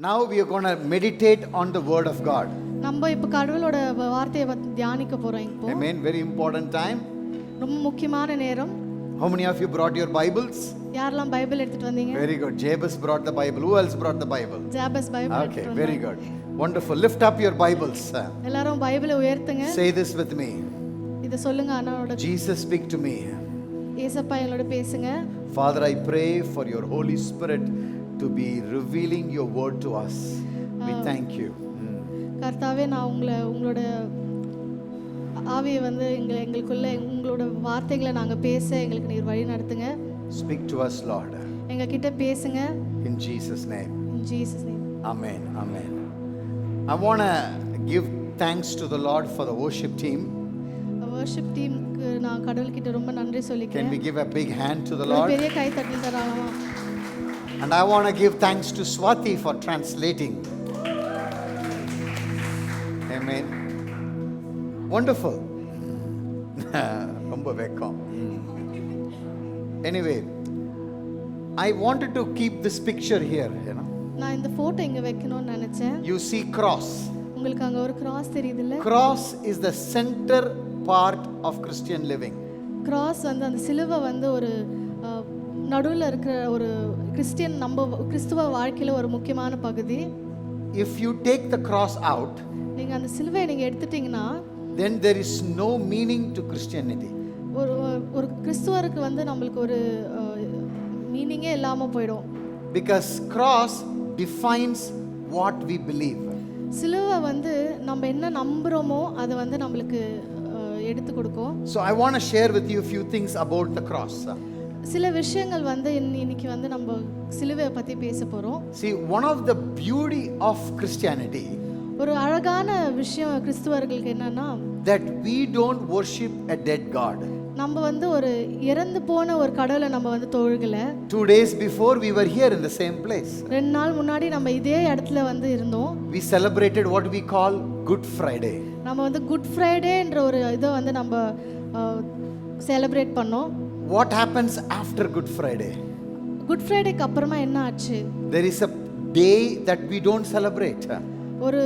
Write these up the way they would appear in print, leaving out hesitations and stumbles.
Now we are going to meditate on the word of God. நம்ம இப்ப கடவுளோட வார்த்தையை பத்தி தியானிக்க போறோம் இப்போ. Amen. Very important time. ரொம்ப முக்கியமான நேரம். How many of you brought your Bibles? யாரெல்லாம் பைபிள் எடுத்துட்டு வந்தீங்க? Very good. Jabez brought the Bible. Who else brought the Bible? Jabez Bible Okay, எடுத்துட்டு very good. Wonderful. Lift up your Bibles. எல்லாரும் பைபிளை உயர்த்துங்க. Say this with me. இத சொல்லுங்க அண்ணாவோட. Jesus, speak to me. ஏசப்பா எங்களோட பேசுங்க. Father, I pray for your Holy Spirit to be revealing your word to us. We thank you. கர்த்தாவே, நான் உங்களோட ஆவியை வந்து எங்களுக்குள்ள உங்களோட வார்த்தைகளை நாங்க பேச எங்களுக்கு நீர் வழி நடத்துங்க. Speak to us, Lord. எங்க கிட்ட பேசுங்க. In Jesus' name. In Jesus name. Amen. Amen. I want to give thanks to the Lord for the worship team. worship டீமுக்கு நான் கடவுள்கிட்ட ரொம்ப நன்றி Can சொல்லிக்கிறேன். we give a big hand to the ஒரு Lord? பெரிய கை தட்டி தரலாமா? And I want to give thanks to Swati for translating. Amen. Wonderful. ரொம்ப வெக்கம். Anyway, I wanted to keep this picture here, you know. நான் இந்த photo இங்க வைக்கணும்னு நினைச்சேன். You see cross. உங்களுக்கு அங்க ஒரு கிராஸ் தெரியுதுல்ல? Cross is the center part of Christian living. Cross வந்து அந்த சிலுவை வந்து ஒரு நடுவுல இருக்கிற ஒரு கிறிஸ்துவ வாழ்க்கையில ஒரு முக்கியமான பகுதி. If you take the cross out, நீங்க அந்த சிலுவையை நீங்க எடுத்துட்டீங்கன்னா, then there is no meaning to Christianity. ஒரு கிறிஸ்துவருக்கு வந்து நம்மளுக்கு ஒரு மீனிங்கே இல்லாம போயிடும். Because cross defines what we believe. சிலுவை வந்து நம்ம என்ன நம்புறோமோ அதை வந்து நம்மளுக்கு எடுத்து கொடுக்கும். So I want to share with you a few things about the cross. சில விஷயங்கள் வந்து இன்னைக்கு வந்து நம்ம சிலுவையை பத்தி பேச போறோம். See, one of the beauty of Christianity, ஒரு அழகான விஷயம் கிறிஸ்துவர்களுக்கு என்னன்னா, that we don't worship a dead God. நம்ம வந்து ஒரு இறந்து போன ஒரு கடவுளை நம்ம வந்து தொழுகல. 2 days before we were here in the same place. 2 நாள் முன்னாடி நம்ம இதே இடத்துல வந்து இருந்தோம். We celebrated what we call Good Friday. நம்ம வந்து குட் ஃப்ரைடேன்ற ஒரு இதை வந்து நம்ம செலிப்ரேட் பண்ணோம். What happens after Good Friday? Good ஃப்ரைடேக்கு அப்புறமா என்ன ஆச்சு? There is a day that we don't celebrate. ஒரு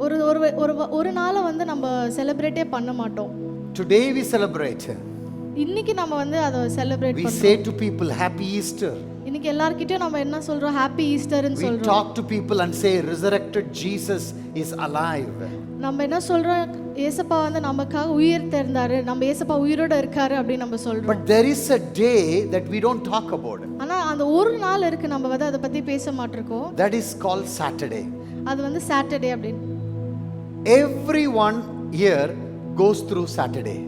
ஒரு ஒரு ஒரு நாளை வந்து நம்ம செலிப்ரேட்டே பண்ண மாட்டோம். Today we celebrate. இன்னைக்கு நம்ம வந்து அதை செலிப்ரேட் We பண்றோம். say to people, Happy Easter. இன்னைக்கு எல்லார்கிட்டயும் நம்ம என்ன சொல்றோம்? ஹாப்பி ஈஸ்டர்னு We சொல்றோம். talk to people and say, resurrected Jesus is alive. நம்ம என்ன சொல்றோம்? ஏசப்பா வந்து நமக்காக உயிர் தெழுந்தாரு, நம்ம ஏசப்பா உயிரோட இருக்காரு அப்படி நம்ம சொல்றோம். But there is a day that we don't talk about. ஆனா அந்த ஒரு நாள் இருக்கு நம்ம வந்து அதை பத்தி பேச மாட்டிருக்கோம். That is called Saturday. அது வந்து சாட்டர்டே அப்படின்னு. Everyone here goes through Saturday.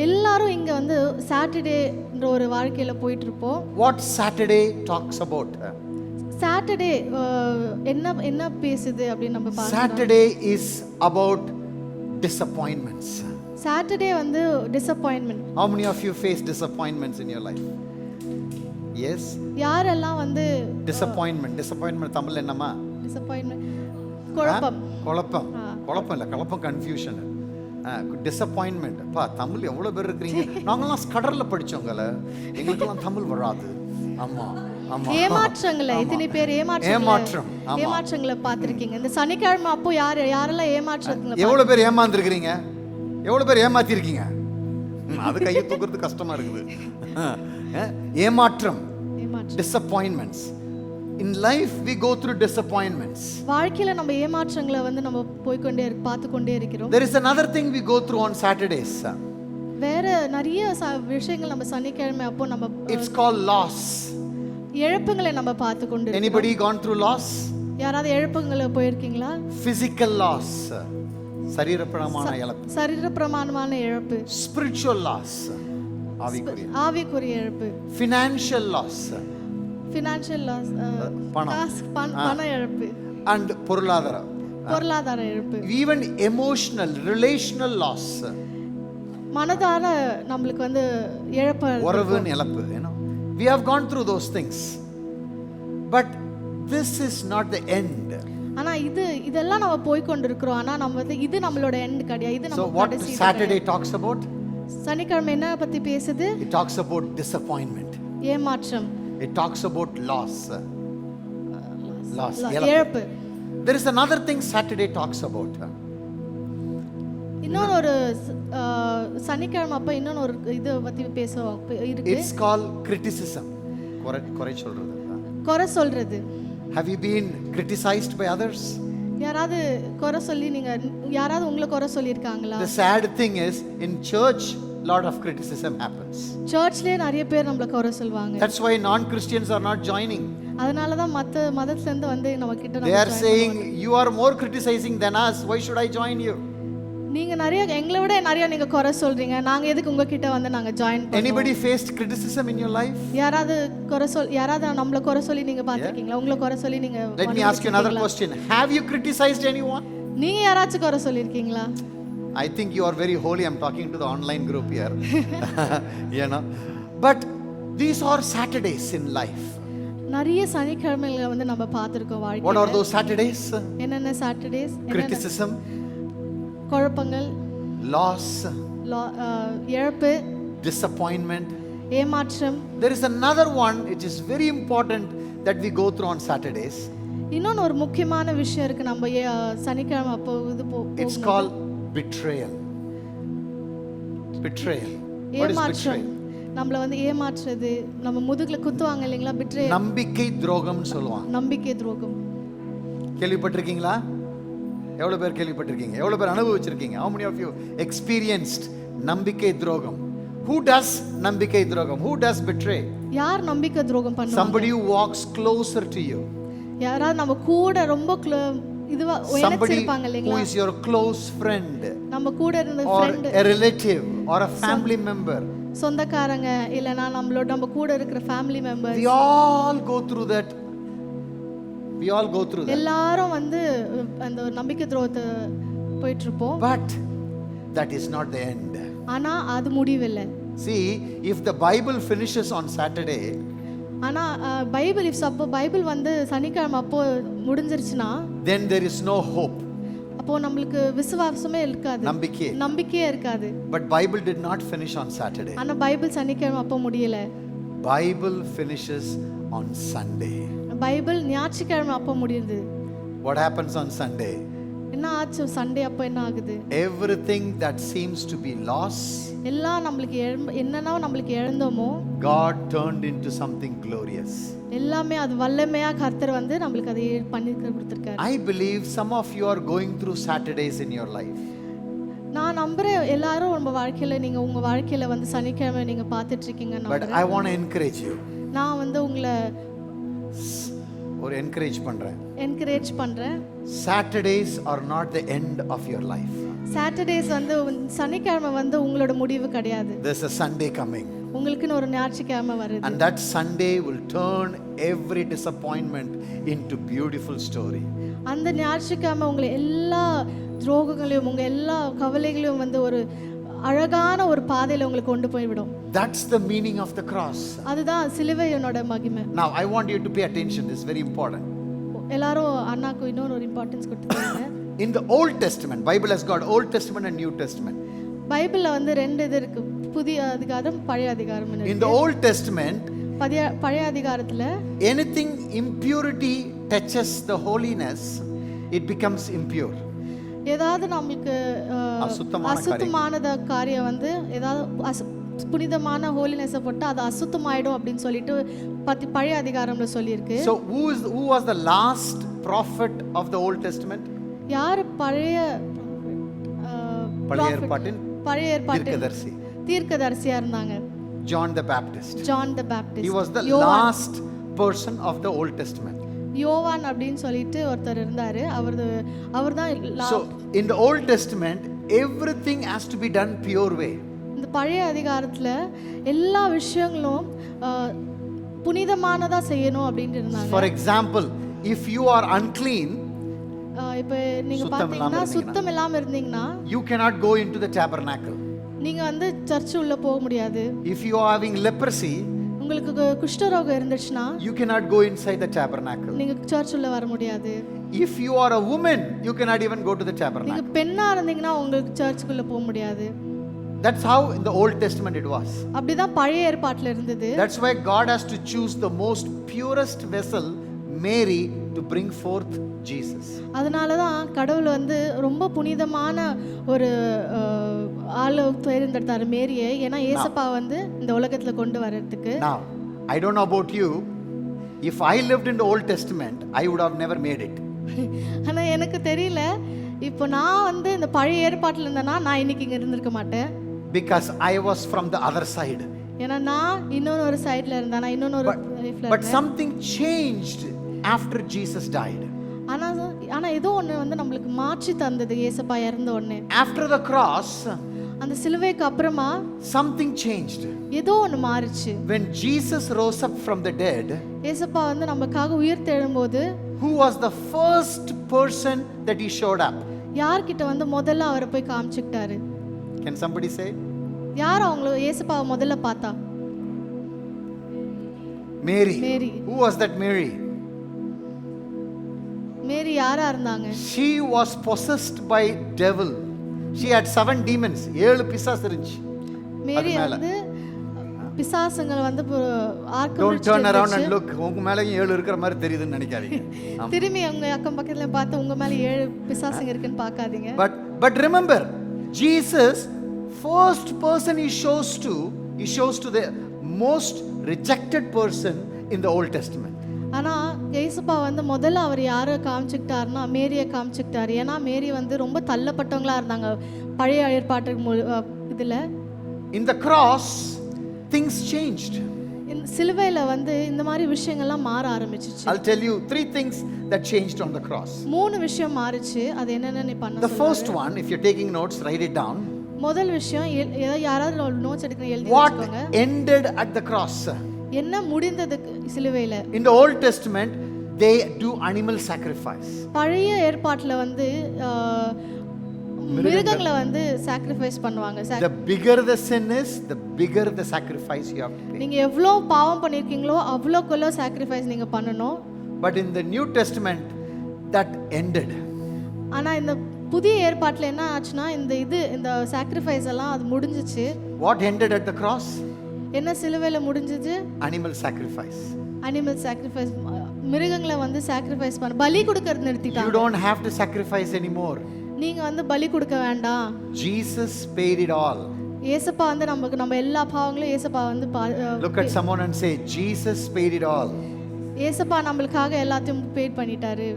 எல்லாரும் இங்க வந்து சாட்டர்டேன்ற ஒரு வாழ்க்கையில போயிட்டு இருப்போம். What Saturday talks about? Saturday என்ன பேசுது அப்படின்னு நம்ம பார்க்கலாம். Saturday is about disappointments. Saturday வந்து டிசப்பாயின்ட்மென்ட். How many of you face disappointments in your life? Yes. யாரெல்லாம் வந்து Disappointment தமிழ்ல என்னமா? டிசப்பாயின்ட்மென்ட் குழப்பம். குழப்பம் இல்ல, குழப்பம் கன்ஃபியூஷன். டிசப்பாயின்மெண்ட். பா, தமிழ் எவ்வளவு பேர் இருக்கீங்க? நாங்கெல்லாம் கடல்ல படிச்சோங்கல, எங்களுக்கெல்லாம் தமிழ் வராது. ஆமா ஆமா. ஏமாற்றங்களை இத்தனை பேர் ஏமாற்றங்களை பார்த்திருக்கீங்க. இந்த சனிக்கிழமை அப்போ யாரெல்லாம் ஏமாற்றங்களை எவ்வளவு பேர் ஏமாந்துருக்கீங்க? எவ்வளவு பேர் ஏமாத்தி இருக்கீங்க? அது கையை தூக்குறது கஷ்டமா இருக்குது. ஏமாற்றம், disappointments. In life we go through disappointments. வாழ்க்கையில நம்ம ஏமாற்றங்களை வந்து நம்ம பார்த்து கொண்டே இருக்கிறோம். There is another thing we go through on Saturdays. வேற நிறைய விஷயங்கள் நம்ம சனிக்கிழமை அப்போ நம்ம It's called loss. இழப்புகளை நம்ம பார்த்து கொண்டு இருக்கோம். Anybody gone through loss? யாராவது இழப்புகளை போயிருக்கீங்களா? Physical loss, சரீரப்பிரமாண இழப்பு. சரீரப்பிரமாணமான இழப்பு. Spiritual loss, ஆவிக்குரிய இழப்பு. Financial loss, ஃபினான்ஷியல் லாஸ், பண இழப்பு. and பொருளாதார இழப்பு. Even emotional, relational loss. மனதார நம்மளுக்கு வந்து இழப்பு, உறவின் இழப்பு. You know, we have gone through those things, but this is not the end. ஆனா இதெல்லாம் நம்ம போய் கொண்டிருக்கிறோம். ஆனா நம்ம வந்து இது நம்மளோட எண்ட் கிடையாது. இது நம்ம what Saturday talks about? சனிக்கிழமை என்ன பத்தி பேசுது? It talks about disappointment. ஏமாற்றம். It talks about loss. இழப்பு. There is another thing Saturday talks about. இன்னொரு ஒரு சனிக்கிழமை அப்போ இன்னொன்று ஒரு இதை பற்றி பேசுவோம் இருக்கு. It's called criticism. குறை சொல்றது. குறை சொல்றது. Have you been criticized by others? யாராவது குறை சொல்லி யாராவது உங்களை குறை சொல்லியிருக்காங்களா? The sad thing is in church lot of criticism happens. சர்ச்லயே நிறைய பேர் நம்மள குறை சொல்வாங்க. That's why non-Christians are not joining. அதனால தான் மத்த மதத்துல இருந்து வந்து நம்ம கிட்ட They are saying you are more criticizing than us, why should I join you? நீங்க நிறைய எங்களை விட நிறைய நீங்க குறை சொல்றீங்க, நாங்க எதுக்கு உங்க கிட்ட வந்து நாங்க ஜாயின் பண்ணோம்? Anybody faced criticism in your life? யாராவது நம்மள குறை சொல்லி நீங்க பாத்துக்கிங்களா? உங்களை குறை சொல்லி நீங்க Let me ask you another question. Have you criticized anyone? நீங்க யாராச்சும் குறை சொல்லிருக்கீங்களா? I think you are very holy. I'm talking to the online group here. You know. But these are Saturdays in life. நிறைய சனிக்கிழமைகளை வந்து நம்ம பார்த்திருக்கோம் வாழ்க்கையில. What are those Saturdays? என்னென்ன Saturdays? Criticism, குழப்பங்கள், loss, இழப்பு, disappointment, ஏமாற்றம். There is another one which is very important that we go through on Saturdays. இன்னொன்று ஒரு முக்கியமான விஷயம் இருக்கு நம்ம சனிக்கிழமை அப்போ இது It's called betrayal. Betrayal. What is betrayal? நம்மள வந்து ஏமாற்றுறது, நம்ம முதுகுல குத்துவாங்க இல்லைங்களா? betrayal. நம்பிக்கை துரோகம் சொல்லுவாங்க. நம்பிக்கை துரோகம். கேள்விப்பட்டிருக்கீங்களா? எவ்வளவு பேர் கேள்விப்பட்டிருக்கீங்க? எவ்வளவு பேர் அனுபவிச்சிருக்கீங்க? How many of you experienced நம்பிக்கை துரோகம்? Who does நம்பிக்கை துரோகம்? Who does betray? யார் நம்பிக்கை துரோகம் பண்ணுவாங்க? Somebody who walks closer to you. யாராவது நம்ம கூட ரொம்ப இதுவா இணைச்சிருப்பாங்க இல்லைங்களா? Who is your close friend? நம்ம கூட இருந்த or friend, a relative or a family member. சொந்தக்காரங்க இல்லனா நம்ம கூட இருக்கிற family members. We all go through that. We all go through that. எல்லாரும் வந்து அந்த நம்பிக்கை துரோகத்தை போயிட்டு இருப்போம். But that is not the end. ஆனா அது முடிவில்லை. See, if the Bible finishes on Saturday, ஆனா பைபிள் வந்து சனிக்கிழமை அப்போ முடிஞ்சிருச்சுனா, then there is no hope. அப்போ நமக்கு விசுவாசமே இருக்காது, நம்பிக்கையே இருக்காது. But Bible did not finish on Saturday. ஆனா பைபிள் சனிக்கிழமை அப்போ முடியல. Bible finishes on Sunday. Bible ஞாயிற்றுக்கிழமை அப்போ முடியுது. What happens on Sunday? என்ன ஆச்சு சண்டே அப்போ என்ன ஆகுது? Everything that seems to be loss, எல்லாம் என்னன்னா நம்மளுக்கு இழந்தோமோ, God turned into something glorious. எல்லாமே அது வல்லமையா கர்த்தர் வந்து நமக்கு அதை பண்ணி கொடுத்திருக்காரு. I believe some of you are going through Saturdays in your life. நான் நம்புறேன் எல்லாரும் உங்க வாழ்க்கையில வந்து சனிக்கிழமை நீங்க பார்த்துட்டு இருக்கீங்க. But I want to encourage you. நான் வந்து உங்களை ஒரு என்கரேஜ் பண்றேன். Saturdays are not the end of your life. Saturdays வந்து சனிக்கிழமை வந்து உங்களோட முடிவு கிடையாது. There's a Sunday coming. உங்களுக்குன்னு ஒரு ஞாயிற்றுக்கிழமை வருது. And that Sunday will turn every disappointment into beautiful story. அந்த ஞாயிற்றுக்கிழமை உங்களை எல்லா துரோகங்களையும் உங்க எல்லா கவலைகளையும் வந்து ஒரு அழகான ஒரு பாதையில உங்களை கொண்டு போய் விடும். That's the meaning of the cross. அதுதான் சிலுவையோட மகிமை. Now I want you to pay attention, this is very important. எல்லாரும் அண்ணாக்கு இன்னொரு இம்பார்ட்டன்ஸ் கொடுத்துருக்காங்க. In the Old Testament, Bible has got Old Testament and New Testament. பைபிள்ல வந்து ரெண்டு இது இருக்கு, புதிய அதிகாரம் பழைய அதிகாரம். In the Old Testament, பழைய அதிகாரத்துல anything impurity touches the holiness, it becomes impure. ஏதாவது நமக்கு அசுத்தமான காரியம் வந்து ஏதாவது புனிதமான ஹோலினஸை போட்டு அது அசுத்தமாயிடும் அப்படின்னு சொல்லிட்டு பழைய அதிகாரம்ல சொல்லியிருக்கு. So who was the last prophet of the Old Testament? யார் பழைய ஏற்பாட்டின் தீர்க்கதரிசியா இருந்தாங்க? John the Baptist. He was the last person of the Old Testament. யோவான் அப்படின்னு சொல்லிட்டு ஒருத்தர் இருந்தாரு, அவர்தான். So in the Old Testament everything has to be done pure way. இந்த பழைய அதிகாரத்துல எல்லா விஷயங்களும் புனிதமானதா செய்யணும் அப்படின்னு இருந்தாங்க. For example, if you are unclean, இப்போ நீங்க பாத்தீங்கன்னா சுத்தம் இல்லாம இருந்தீங்கன்னா, you cannot go into the tabernacle. நீங்க வந்து சர்ச் உள்ள போக முடியாது. If you are having leprosy, உங்களுக்கு குஷ்டரோகம் இருந்துச்சுனா, you cannot go inside the tabernacle. நீங்க சர்ச் உள்ள வர முடியாது. If you are a woman, you cannot even go to the tabernacle. நீங்க பெண்ணா இருந்தீங்கன்னா உங்களுக்கு சர்ச்சுக்குள்ள போக முடியாது. That's how in the Old Testament it was. அப்படிதான் பழைய ஏற்பாட்டில இருந்தது. That's why God has to choose the most purest vessel Mary to bring forth Jesus. அதனால தான் கடவுள் வந்து ரொம்ப புனிதமான ஒரு ஆளை தேர்ந்தெடுத்தார் மேரியை. ஏன்னா ஏசப்பா வந்து இந்த உலகத்துல கொண்டு வர்றதுக்கு. Now, I don't know about you. If I lived in the Old Testament, I would have never made it. ஆனா எனக்கு தெரியல, இப்போ நான் வந்து இந்த பழைய ஏற்பாட்டில் இருந்தேன்னா நான் இன்னைக்கு இங்க இருந்திருக்க மாட்டேன். Because I was from the other side. ஏன்னா நான் இன்னொரு ஒரு சைடுல இருந்தேன், நான் இன்னொரு லைஃப்ல But something changed after Jesus died. ஆனா ஏதோ ஒண்ணு வந்து நம்மளுக்கு மாற்றி தந்தது ஏசப்பா இறந்த உடனே. After the cross, அந்த சிலுவைக்கு அப்புறமா something changed. ஏதோ ஒண்ணு மாறிச்சு. When Jesus rose up from the dead, ஏசப்பா வந்து நமக்காக உயிர் தெழும்போது, who was the first person that he showed up? யார்கிட்ட வந்து முதல்ல அவரை போய் காமிச்சிட்டாரு? Can somebody say? யார் அவங்கள ஏசப்பாவை முதல்ல பார்த்தா? Mary. Mary. Who was that Mary? மேரி யாரா இருந்தாங்க? She was possessed by devil. She had 7 demons. 7 பிசாசு இருந்துச்சு. மேரி வந்து பிசாசுங்கள் வந்து Don't turn around and look. உங்க மேலயும் 7 இருக்கிற மாதிரி தெரியுதுன்னு நினைக்காதீங்க. திரும்பி உங்க அக்கம் பக்கத்துல பார்த்து உங்க மேல 7 பிசாசுங்க இருக்குன்னு பார்க்காதீங்க. But remember, Jesus, first person he shows to the most rejected person in the Old Testament. ஆனா ஏசப்பா வந்து முதல்ல அவர் யாரை காமிச்சுக்கிட்டாருன்னா மேரியை காமிச்சுக்கிட்டாரு. ஏன்னா மேரி வந்து ரொம்ப தள்ளப்பட்டவங்களா இருந்தாங்க பழைய ஏற்பாட்டு இதுல. In the cross, things changed. இந்த சிலுவையில வந்து இந்த மாதிரி விஷயங்கள்லாம் மாற ஆரம்பிச்சிச்சு. I'll tell you 3 things that changed on the cross. 3 விஷயம் மாறிச்சு. அது என்னன்னு நீ பண்ண. The first one, if you're taking notes, write it down. முதல் விஷயம் யாராவது நோட்ஸ் எடுக்கணும் எழுதி What வச்சுக்கோங்க. ended at the cross? என்ன முடிந்தது சிலுவையில? In the Old Testament, they do animal sacrifice. பழைய ஏற்பாட்டுல வந்து மிருகங்களை வந்து sacrifice பண்ணுவாங்க. The bigger the sin is, the bigger the sacrifice you have to pay. நீங்க எவ்வளோ பாவம் பண்ணிருக்கீங்களோ அவ்வளோக்குள்ள sacrifice நீங்க பண்ணணும். But in the New Testament, that ended. ஆனா இந்த புதிய ஏற்பாட்டுல என்ன ஆச்சுன்னா இந்த sacrifice எல்லாம் அது முடிஞ்சிச்சு. What ended at the cross? என்ன சிலுவையில முடிஞ்சிச்சு? Animal sacrifice. Animal sacrifice. மிருகங்களை வந்து sacrifice பண்ண பலி கொடுக்கறது நிறுத்திட்டாங்க. You don't have to sacrifice anymore. நீங்க வந்து பலி கொடுக்க வேண்டாம். Jesus paid it all. ஏசப்பா வந்து நம்ம எல்லா பாவங்களையும் ஏசப்பா வந்து Look at someone and say, Jesus paid it all. ஏசப்பா நம்மளுக்காக எல்லாத்தையும் பே பண்ணிட்டாரு.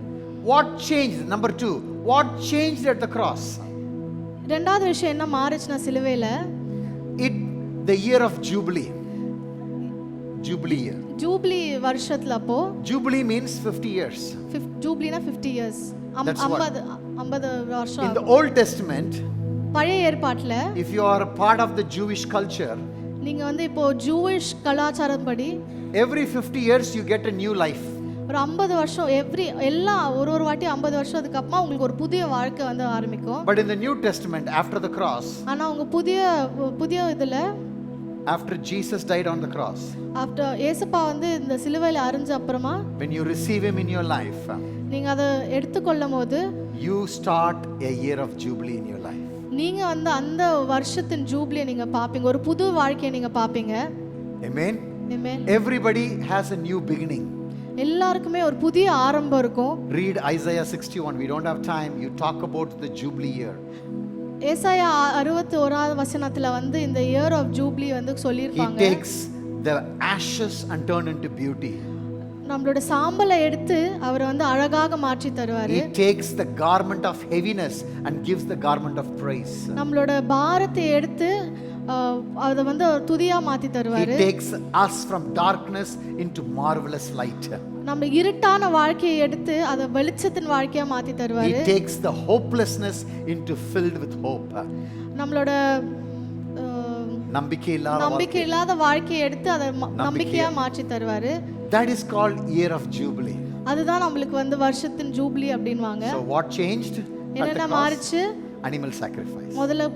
What changed? Number 2, what changed at the cross? ரெண்டாவது விஷயம் என்ன மாறுச்சுனா சிலுவையில the year of Jubilee. Jubilee year. Jubilee வருஷத்துல அப்போ Jubilee means 50 years. ஜூபிலினா 50 years. 50 வருஷம். In the Old Testament, பழைய ஏற்பாட்டுல if you are a part of the Jewish culture, நீங்க வந்து இப்போ ஜூவிஷ் கலாச்சாரப்படி every 50 years you get a new life. ஒரு 50 வருஷம் எல்லா ஒரு வாட்டி 50 வருஷம் அதுக்கு அப்புறமா உங்களுக்கு ஒரு புதிய வாழ்க்கை வந்து ஆரம்பிக்கும். But in the New Testament, after the cross, ஆனா உங்க புதிய இதுல after Jesus died on the cross, after ஏசப்பா வந்து இந்த சிலுவையில அறைஞ்ச அப்புறமா when you receive him in your life, நீங்க அதை எடுத்துக்கொள்ளும்போது you start a year of Jubilee in your life. நீங்க வந்து அந்த வருஷத்தின் ஜூபிலியை நீங்க பாப்பீங்க, ஒரு புது வாழ்க்கையை நீங்க பாப்பீங்க. Amen. Amen. Everybody has a new beginning. எல்லாருக்குமே ஒரு புதிய ஆரம்பம் இருக்கும். Read Isaiah 61. We don't have time. You talk about the Jubilee year. ஏசாயா 61வது வசனத்துல வந்து இந்த இயர் ஆஃப் ஜூபிலி வந்து சொல்லிருப்பாங்க. He takes the ashes and turn into beauty. நம்மளோட சாம்பலை எடுத்து அவர் வந்து அழகாக மாற்றி தருவாரு. He takes the garment of heaviness and gives the garment of praise. நம்மளோட பாரத்தை எடுத்து அத வந்து துதியா மாத்தி தருவாரு. He takes us from darkness into marvelous light. நம்ம இருட்டான வாழ்க்கையை எடுத்து அத வெளிச்சத்தின் வாழ்க்கையா மாத்தி தருவாரு. He takes the hopelessness into filled with hope. நம்மளோட நம்பிக்கை இல்லாத வாழ்க்கையை எடுத்து அத நம்பிக்கையா மாற்றி தருவாரு. That is called year of Jubilee. அதுதான் நம்மளுக்கு வந்து வருஷத்தின் ஜூபிலி அப்படின்வாங்க. So what changed? என்னென்ன மாறிச்சு? Animal sacrifice. முதல்ல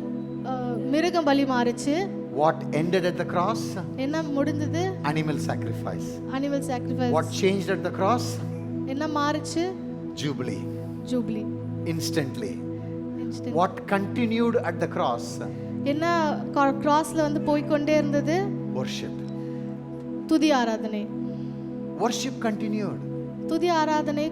மிருகம் பலி மாறிச்சு. What ended at the cross? என்ன முடிந்தது? Animal sacrifice. Animal sacrifice. What changed at the cross? என்ன மாறிச்சு? Jubilee. Jubilee. Instantly. What continued at the cross? என்ன கிராஸ்ல வந்து போய் கொண்டே இருந்தது? Worship. துதி ஆராதனை. Worship continued. துதி ஆராதனை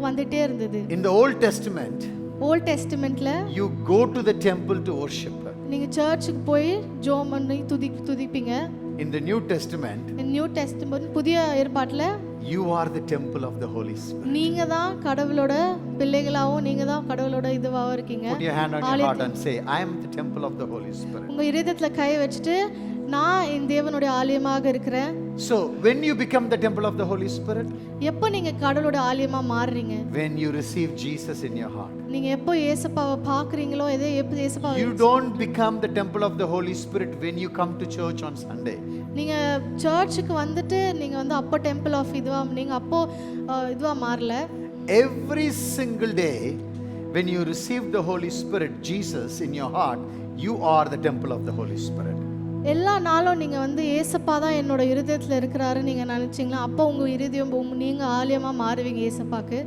வந்துட்டே இருந்தது. In the Old Testament, old டெஸ்டிமெண்ட்ல you go to the temple to worship. நீங்க சர்ச்சுக்கு போய் ஜெபம் பண்ணி துதிப்பீங்க. In the New Testament, new Testament புதிய ஏற்பாட்டுல you are the temple of the Holy Spirit. நீங்க தான் கடவுளோட பிள்ளைகளாவும் நீங்க தான் கடவுளோட இதுவாகவும் இருக்கீங்க. Put your hand on your heart and say, I am the temple of the Holy Spirit. உங்க இதயத்துல கை வச்சுட்டு நான் என் தேவனுடைய ஆலயமாக இருக்கிறேன். So when you become the temple of the Holy Spirit, எப்போ நீங்க கடவுளோட ஆலயமா மாறுறீங்க? when you receive Jesus in your heart. நீங்க எப்போ இயேசுப்பாவை பார்க்கறீங்களோ எப்போ இயேசுப்பாவை You don't become the temple of the Holy Spirit when you come to church on Sunday. நீங்க சர்ச்சுக்கு வந்துட்டு நீங்க வந்து அப்போ டெம்பிள் ஆஃப் இதுவா நீங்க அப்போ இதுவா மாறல. Every single day when you receive the Holy Spirit, Jesus in your heart, you are the temple of the Holy Spirit. எல்லா நாளும் நீங்க வந்து ஏசப்பா தான் என்னோட இருதயத்துல இருக்கிறாரு நீங்க நினைச்சீங்களா அப்போ உங்க இருதயம் நீங்க ஆலயமா மாறுவீங்க ஏசப்பாக்கு.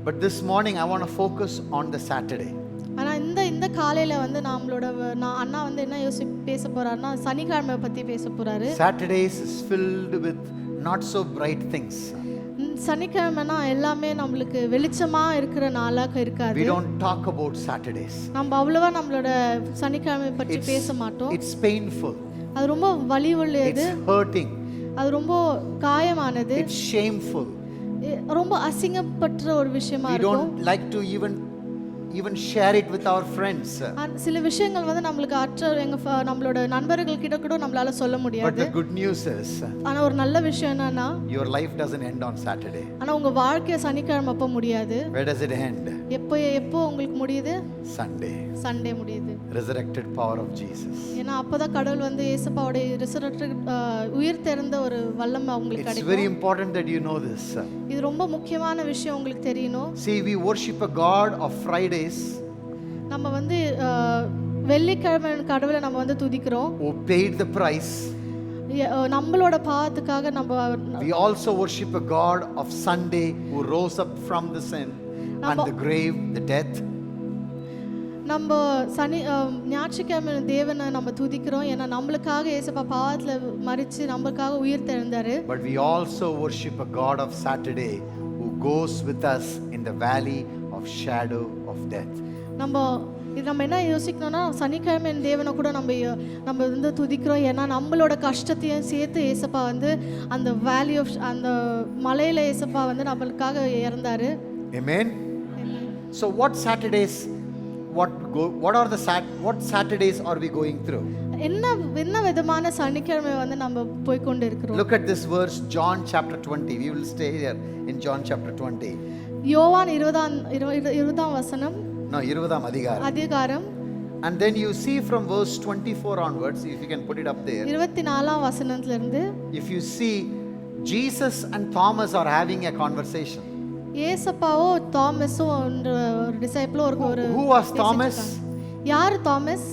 But this morning I want to focus on the Saturday. ஆனா இந்த காலையில வந்து நான் அண்ணா வந்து என்ன பேச போறாருன்னா சனிக்கிழமை பத்தி பேச போறாரு. Saturdays is filled with not so bright things. சனிக்கிழமைனா எல்லாமே நம்மளுக்கு வெளிச்சமா இருக்கிற நாளாக இருக்காது. We don't talk about Saturdays. நம்ம அவ்வளவா நம்மளோட சனிக்கிழமை பற்றி பேச மாட்டோம். It's painful. அது ரொம்ப வலி உள்ளது. It's hurting. அது ரொம்ப காயமானது. It's shameful. ரொம்ப அசிங்கப்பட்ட ஒரு விஷயமா We இருக்கும். don't like to even share it with our friends. சில விஷயங்கள் வந்து நம்மளுக்கு நம்மளோட நண்பர்கள் கிட்ட கூட நம்மளால சொல்ல முடியாது. But the good news is, ஆனா ஒரு நல்ல விஷயம் என்னன்னா your life doesn't end on Saturday. ஆனா உங்க வாழ்க்கை சனிக்கிழமை அப்ப முடியாது. Where does it end? எப்போ உங்களுக்கு முடியுது? Sunday. சண்டே முடியுது. Resurrected power of Jesus. ஏன்னா அப்பதான் கடவுள் வந்து இயேசுவோட ரிசரக்டட் உயிர் தெழுந்த ஒரு வல்லமை உங்களுக்கு It's கிடைக்கும். very important that you know this. இது ரொம்ப முக்கியமான விஷயம் உங்களுக்கு தெரியணும். See, we worship a God of Fridays. நம்ம வந்து வெள்ளிக்கிழமை கடவுளை நம்ம வந்து துதிக்கிறோம். Who paid the price. நம்மளோட பாவத்துக்காக நம்ம We also worship a God of Sunday who rose up from the sin and the grave, the death. நம்ம ஞாயிற்றுக்கிழமை தேவனை நம்ம துதிக்கிறோம். ஏன்னா நம்மளுக்காக இயேசுப்பா பாவத்துல மரிச்சு நம்மளுக்காக உயிர் தெழுந்தாரு. But we also worship a God of Saturday who goes with us in the valley of shadow of death. நம்ம என்ன யோசிக்கணும்னா சனிக்கிழமை தேவனை கூட நம்ம வந்து துதிக்கிறோம். ஏன்னா நம்மளோட கஷ்டத்தையும் சேர்த்து ஏசப்பா வந்து அந்த வேலி ஆஃப் அந்த மலையில ஏசப்பா வந்து நம்மளுக்காக இறந்தாரு. Amen. So what Saturdays are we going through? என்ன விதமான சனிக்கிழமை வந்து நம்ம போய் கொண்டு இருக்கிறோம்? Look at this verse, John chapter 20. We will stay here in John chapter 20. யோவான் 20ஆம் வசனம். No, 20ஆம் அதிகாரம். And then you see from verse 24 onwards, if you can put it up there. 24ஆம் வசனத்துல இருந்து if you see, Jesus and Thomas are having a conversation. ஏசப்பாவோ தாமஸும் ஒரு disciple ஒரு Who was Thomas? யார் Thomas?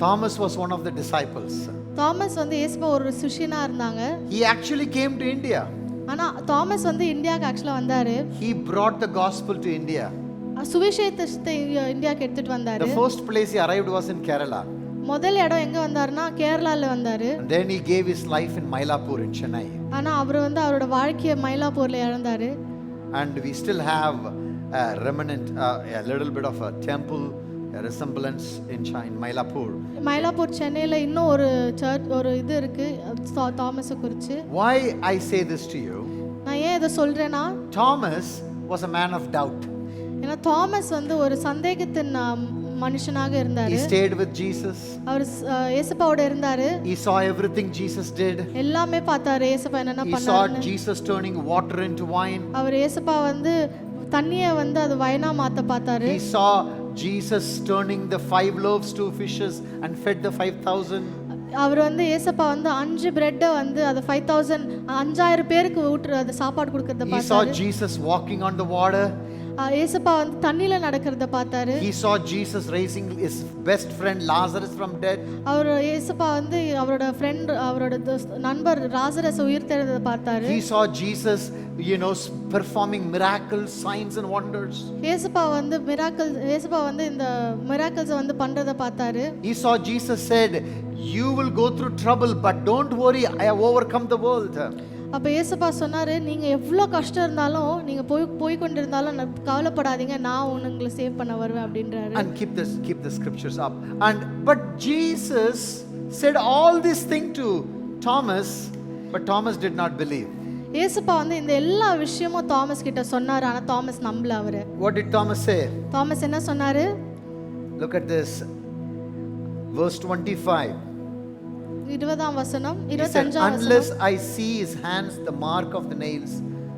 Thomas was one of the disciples. Thomas வந்து ஏசப்பா ஒரு சிஷ்யனா இருந்தாங்க. He actually came to India. ஆனா தாமஸ் வந்து இந்தியாக்கு ஆக்சுவலா வந்தாரு. He brought the gospel to India. சுவிசேஷத்தை இந்தியாக்கு எடுத்துட்டு வந்தாரு. The first place he arrived was in Kerala. முதல் இடம் எங்க வந்தாருன்னா கேரளால வந்தாரு. And then he gave his life in Mylapore in Chennai. ஆனா அவர் வந்து அவரோட வாழ்க்கையை மயிலாப்பூர்ல இழந்தாரு. And we still have a remnant, a little bit of a temple, a resemblance in Mylapore. Mylapore சென்னையில இன்னும் ஒரு சர்ச் ஒரு இது இருக்கு தாமஸை குறித்து. Why I say this to you? நான் ஏன் இதை சொல்றேன்னா Thomas was a man of doubt. ஏன்னா தாமஸ் வந்து ஒரு சந்தேகத்தின் மனுஷனாக இருந்தாரு. He stayed with Jesus. அவர் இயேசுவோட இருந்தாரு. He saw everything Jesus did. எல்லாமே பார்த்தாரு இயேசுப்பா என்னென்ன பண்ணாரு. He saw Jesus turning water into wine. அவர் இயேசுப்பா வந்து தண்ணியை வந்து அது வைனா மாத்த பார்த்தாரு. He saw Jesus turning the 5 loaves to fishes and fed the 5,000. அவர் வந்து ஏசப்பா வந்து 5 பிரெட்டை வந்து அது 5000 பேருக்கு ஊட்டுற சாப்பாடு கொடுக்கறத பார்த்தாரு. He saw Jesus walking on the water. ஏசப்பா வந்து தண்ணில நடக்கிறத பார்த்தாரு. He saw Jesus raising his best friend Lazarus from dead. அவர் ஏசப்பா வந்து அவரோட ஃப்ரெண்ட் அவரோட நண்பர் லாசரஸ் உயிர் தெழுந்தத பார்த்தாரு. He saw Jesus, performing miracles, signs and wonders. ஏசப்பா வந்து இந்த மிராக்கிள்ஸ் வந்து பண்றத பார்த்தாரு. He saw Jesus said, you will go through trouble but don't worry, I have overcome the world. அப்போ ஏசப்பா சொன்னார், நீங்கள் எவ்வளோ கஷ்டம் இருந்தாலும் நீங்கள் போய் கொண்டிருந்தாலும் கவலைப்படாதீங்க, நான் உங்களை சேவ் பண்ண வருவேன் அப்படின்றாரு. And keep the scriptures up. And but Jesus said all this thing to Thomas, but Thomas did not believe. ஏசப்பா வந்து இந்த எல்லா விஷயமும் தாமஸ் கிட்ட சொன்னார், ஆனால் தாமஸ் நம்பல அவரு. What did Thomas say? Thomas என்ன சொன்னாரு? Look at this, verse 25. 20ஆம் வசனம், He said, 25ஆம் வசனம். unless I see his hands, the mark of the nails,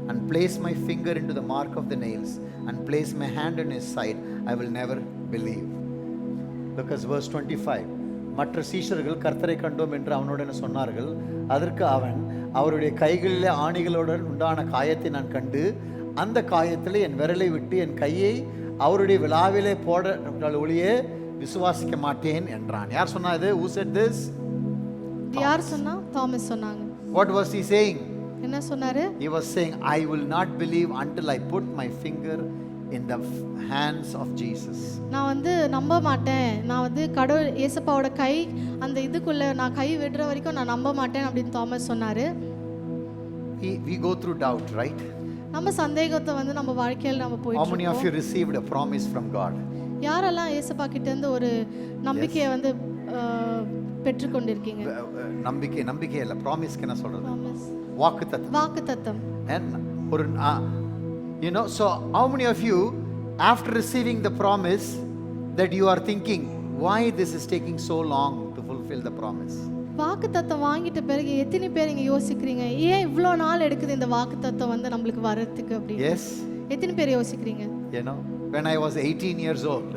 and place my finger into the mark of the nails, and place my hand in his side, I will never believe. Because verse 25, மற்ற சீஷர்கள் கர்த்தரை கண்டோம் என்று அவனுடன் சொன்னார்கள். அதற்கு அவன், அவருடைய கைகளிலே ஆணிகளுடன் உண்டான காயத்தை நான் கண்டு, அந்த காயத்தில் என் விரலை விட்டு என் கையை அவருடைய விழாவிலே போட ஒளியே விசுவாசிக்க மாட்டேன் என்றான். யார் சொன்னா இது? Who said this? யார் சொன்னா? தாமஸ் சொன்னாங்க. What was he saying? என்ன சொன்னாரு? He was saying, I will not believe until I put my finger in the hands of Jesus. நான் வந்து நம்ப மாட்டேன், நான் வந்து கடவுள் ஏசப்பாவோட கை அந்த இதுக்குள்ள நான் கை விடுற வரைக்கும் நான் நம்ப மாட்டேன் அப்படின்னு தாமஸ் சொன்னாரு. We go through doubt, right? நம்ம சந்தேகத்தை வந்து நம்ம வாழ்க்கையில் நம்ம How போயிட்டு many of இருக்கோம். you received a promise from God? யாரெல்லாம் ஏசப்பா கிட்ட இருந்து ஒரு நம்பிக்கையை வந்து பெற்றுக்கொண்டிருக்கீங்க? நம்பிக்கை இல்ல, ப்ராமிஸ்க்கு என்ன சொல்றது? Promise. வாக்குத்தத்தம். வாக்குத்தத்தம். And ஒரு you know, so how many of you after receiving the promise that you are thinking why this is taking so long to fulfill the promise? வாக்குத்தத்தம் வாங்கிட்ட பிறகு எத்தனை பேர் இங்க யோசிக்கிறீங்க, ஏன் இவ்வளோ நாள் எடுக்குது இந்த வாக்குத்தத்தம் வந்து நம்மளுக்கு வரதுக்கு அப்படின்னு? Yes. எத்தனை பேர் யோசிக்கிறீங்க? You know, when I was 18 years old,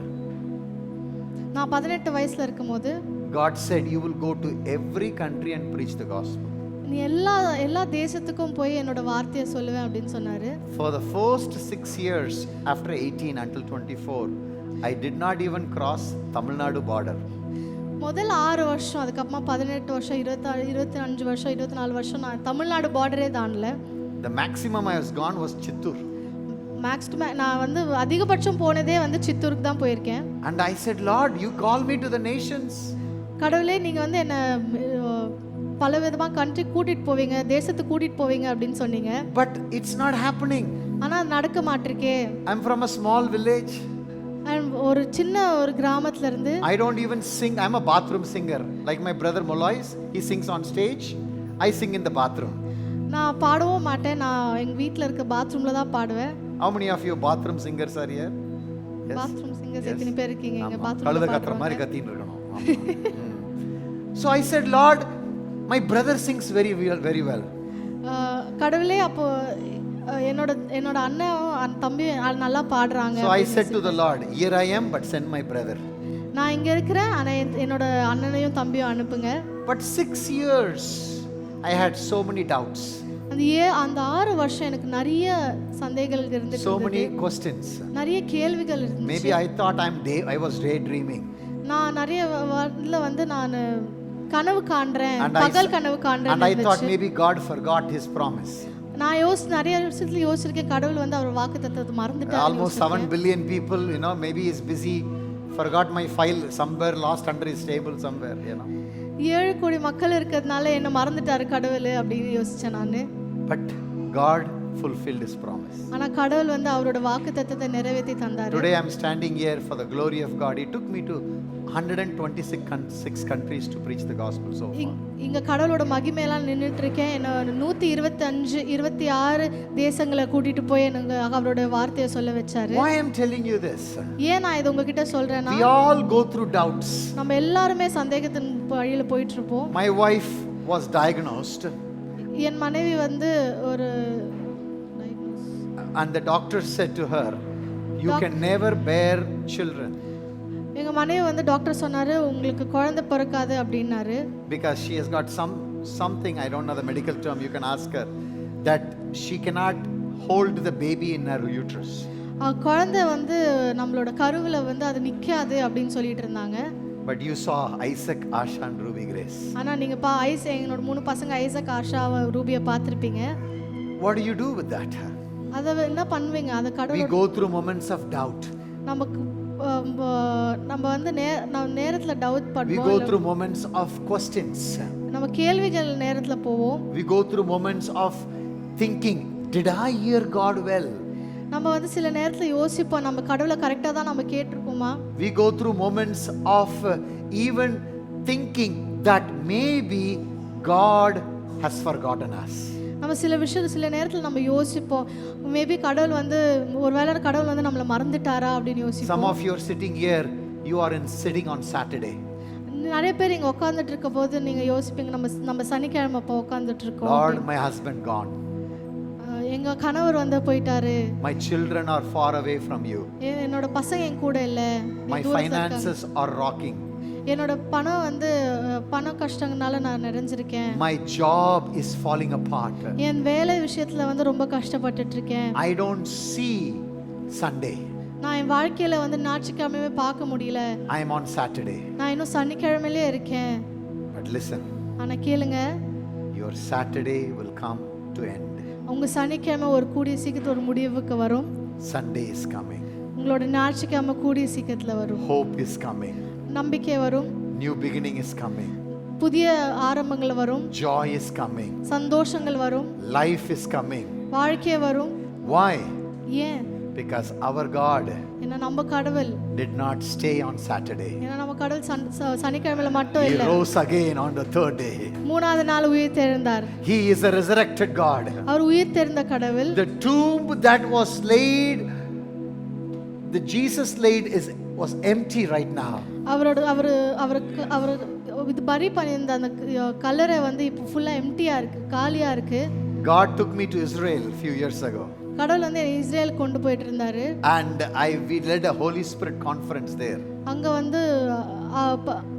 நான் 18 வயசுல இருக்கும்போது God said you will go to every country and preach the gospel. நீ எல்லா தேசத்துக்கும் போய் என்னோட வார்த்தையை சொல்லுவேன் அப்படின்னு சொன்னாரு. For the first 6 years after 18 until 24, I did not even cross Tamil Nadu border. முதல் 6 வருஷம், அதுக்கப்புறமா 18 வருஷம், 26, 25 வருஷம், 24 வருஷம் நான் Tamil Nadu பார்டரே தாண்டல. The maximum I was gone was Chittoor. நான் வந்து அதிகபட்சம் போனதே வந்து சித்தூருக்கு தான் போயிருக்கேன். And I said, Lord, you call me to the nations. கடவுளே, நீங்க வந்து என்ன பல விதமா கண்ட்ரி கூட்டிட்டு போவீங்க, தேசத்துக்கு கூட்டிட்டு போவீங்க அப்படின்னு சொன்னீங்க. But it's not happening. ஆனா நடக்க மாட்டிருக்கே. I'm from a small village. ஒரு சின்ன ஒரு கிராமத்துல இருந்து. I don't even sing. I'm a bathroom singer. Like my brother Molois, he sings on stage. I sing in the bathroom. நான் பாடவும் மாட்டேன், நான் எங்க வீட்ல இருக்க பாத்ரூம்ல தான் பாடுவேன். How many of you bathroom singers are here? Yes. Bathroom singers எத்தனை பேர் இருக்கீங்க இங்க பாத்ரூம்ல? கழுத கத்துற மாதிரி கத்தின்னு இருக்கணும். So I said, Lord, my brother sings very well. கடவுளே, அப்போ என்னோட அண்ணன் தம்பி நல்லா பாடுறாங்க. So I said to the Lord, here I am, but send my brother. நான் இங்க இருக்கிறேன், ஆனா என்னோட அண்ணனையும் தம்பியும் அனுப்புங்க. But 6 years I had so many doubts. அந்த 6 வருஷம் எனக்கு நிறைய சந்தேகங்கள் இருந்துச்சு. So many questions. நிறைய கேள்விகள் இருந்துச்சு. Maybe I thought I was daydreaming. நான் நிறைய வரல வந்து நான் கனவு காண்றேன், பகல் கனவு காண்றேன். And I thought maybe God forgot his promise. நான் நிறைய விஷயத்துல யோசிச்சிருக்கேன், கடவுள் வந்து அவர் வாக்குத்தத்தத்தை மறந்துட்டாரு. Almost 7 billion people, you know, maybe he's busy, forgot my file somewhere, lost under his table somewhere, you know. 7 கோடி மக்கள் இருக்கிறதுனால என்ன மறந்துட்டாரு கடவுள் அப்படின்னு யோசிச்சேன் நான். But God fulfilled his promise. ஆனா கடவுள் வந்து அவரோட வாக்குத்தத்தத்தை நிறைவேற்றி தந்தாரு. Today I'm standing here for the glory of God. He took me to 126 countries to preach the gospel so far. இங்க கடவுளோட மகிமையெல்லாம் நின்னுட்டு இருக்கேன். என்ன 126 தேசங்களை கூட்டிட்டு போய் எனக்கு அவரோட வார்த்தையை சொல்ல வச்சாரு. Why I'm telling you this? ஏன் நான் இது உங்ககிட்ட சொல்றேன்னா, We all go through doubts. நம்ம எல்லாருமே சந்தேகத்தின் வழியில போயிட்டு இருப்போம். My wife was diagnosed. என் மனைவி வந்து ஒரு and the doctor said to her, you can never bear children. எங்க மனைவி வந்து டாக்டர் சொன்னாரு, உங்களுக்கு குழந்தை பிறக்காது அப்படினாரு. Because she has got something, I don't know the medical term, you can ask her, that she cannot hold the baby in her uterus. குழந்தை வந்து நம்மளோட கருவுல வந்து அது நிக்காது அப்படின்னு சொல்லிட்டு இருந்தாங்க. But you saw Isaac, Asha and Ruby Grace. ஆனா நீங்க என்னோட 3 பசங்க ஐசக், ஆஷா, ரூபியை பார்த்திருப்பீங்க. What do you do with that? அத என்ன பண்ணுவீங்க? அத கடவுள். We go through moments of doubt. நமக்கு நம்ம வந்து நேரத்துல டவுட் We பண்ணுவோம், go through moments of questions. நம்ம கேள்விகள் நேரத்துல போவோம். We go through moments of thinking, did I hear God well? நம்ம வந்து சில நேரத்துல யோசிப்போம், நம்ம கடவுளை கரெக்டா தான் நம்ம கேட்டிருக்கோமா. We go through moments of even thinking that maybe God has forgotten us. நம்ம சில நேரத்துல நம்ம யோசிப்போம், மேபி கடவுள் வந்து ஒருவேளை கடவுள் வந்து நம்மளை மறந்துட்டாரா அப்படின்னு யோசிப்போம். Some of you are sitting here, you are sitting on Saturday. நிறைய பேர் இங்க உட்கார்ந்துட்டு இருக்க போது நீங்க யோசிப்பீங்க, நம்ம சனிக்கிழமை அப்போ உட்கார்ந்துட்டு இருக்கோம். Lord, my husband gone. எங்க கணவர் வந்து போயிட்டாரு. My children are far away from you. என்னோட பசங்க என் கூட இல்ல. My finances are rocking. என்னோட பணம் வந்து பண கஷ்டங்களால நான் நிறைஞ்சிருக்கேன். My job is falling apart. என் வேலை விஷயத்துல வந்து ரொம்ப கஷ்டப்பட்டுட்டு இருக்கேன். I don't see Sunday. நான் என் வாழ்க்கையில வந்து ஞாயிற்றுக்கிழமையே பார்க்க முடியல. I am on Saturday. நான் இன்னும் சனிக்கிழமையிலே இருக்கேன். But listen. ஆனா கேளுங்க, your Saturday will come to end. உங்க சனிக்கிழமை ஒரு கூடிய சீக்கிரத்துல ஒரு முடிவுக்கு வரும். Sunday is coming. உங்களோட ஞாயிற்றுக்கிழமை கூடிய சீக்கிரத்துல வரும். Hope is coming. நம்பிக்கை வரும். New beginning is coming. புதிய ஆரம்பங்கள் வரும். Joy is coming. சந்தோஷங்கள் வரும். Life is coming. வாழ்க்கை வரும். Why? ஏன்? Because our God ஏன்னா நம்ம கடவுள் did not stay on Saturday. ஏன்னா நம்ம கடவுள் சனிக்கிழமையில மட்டும் He இல்ல, rose again on the third day. மூணாவது நாள் உயிர் தெழுந்தார். He is a resurrected God. அவர் உயிர் தெழுந்த கடவுள். The tomb that was laid, the Jesus laid was empty right now. அவருக்கு இது பரி பண்ணியிருந்த அந்த கல்லறை வந்து இப்போ ஃபுல்லா எம்டியா இருக்கு, காலியா இருக்கு. God took me to Israel a few years ago. கடவுள் வந்து இஸ்ரேல் கொண்டு போயிட்டு இருந்தாரு. And we led a Holy Spirit conference there. அங்க வந்து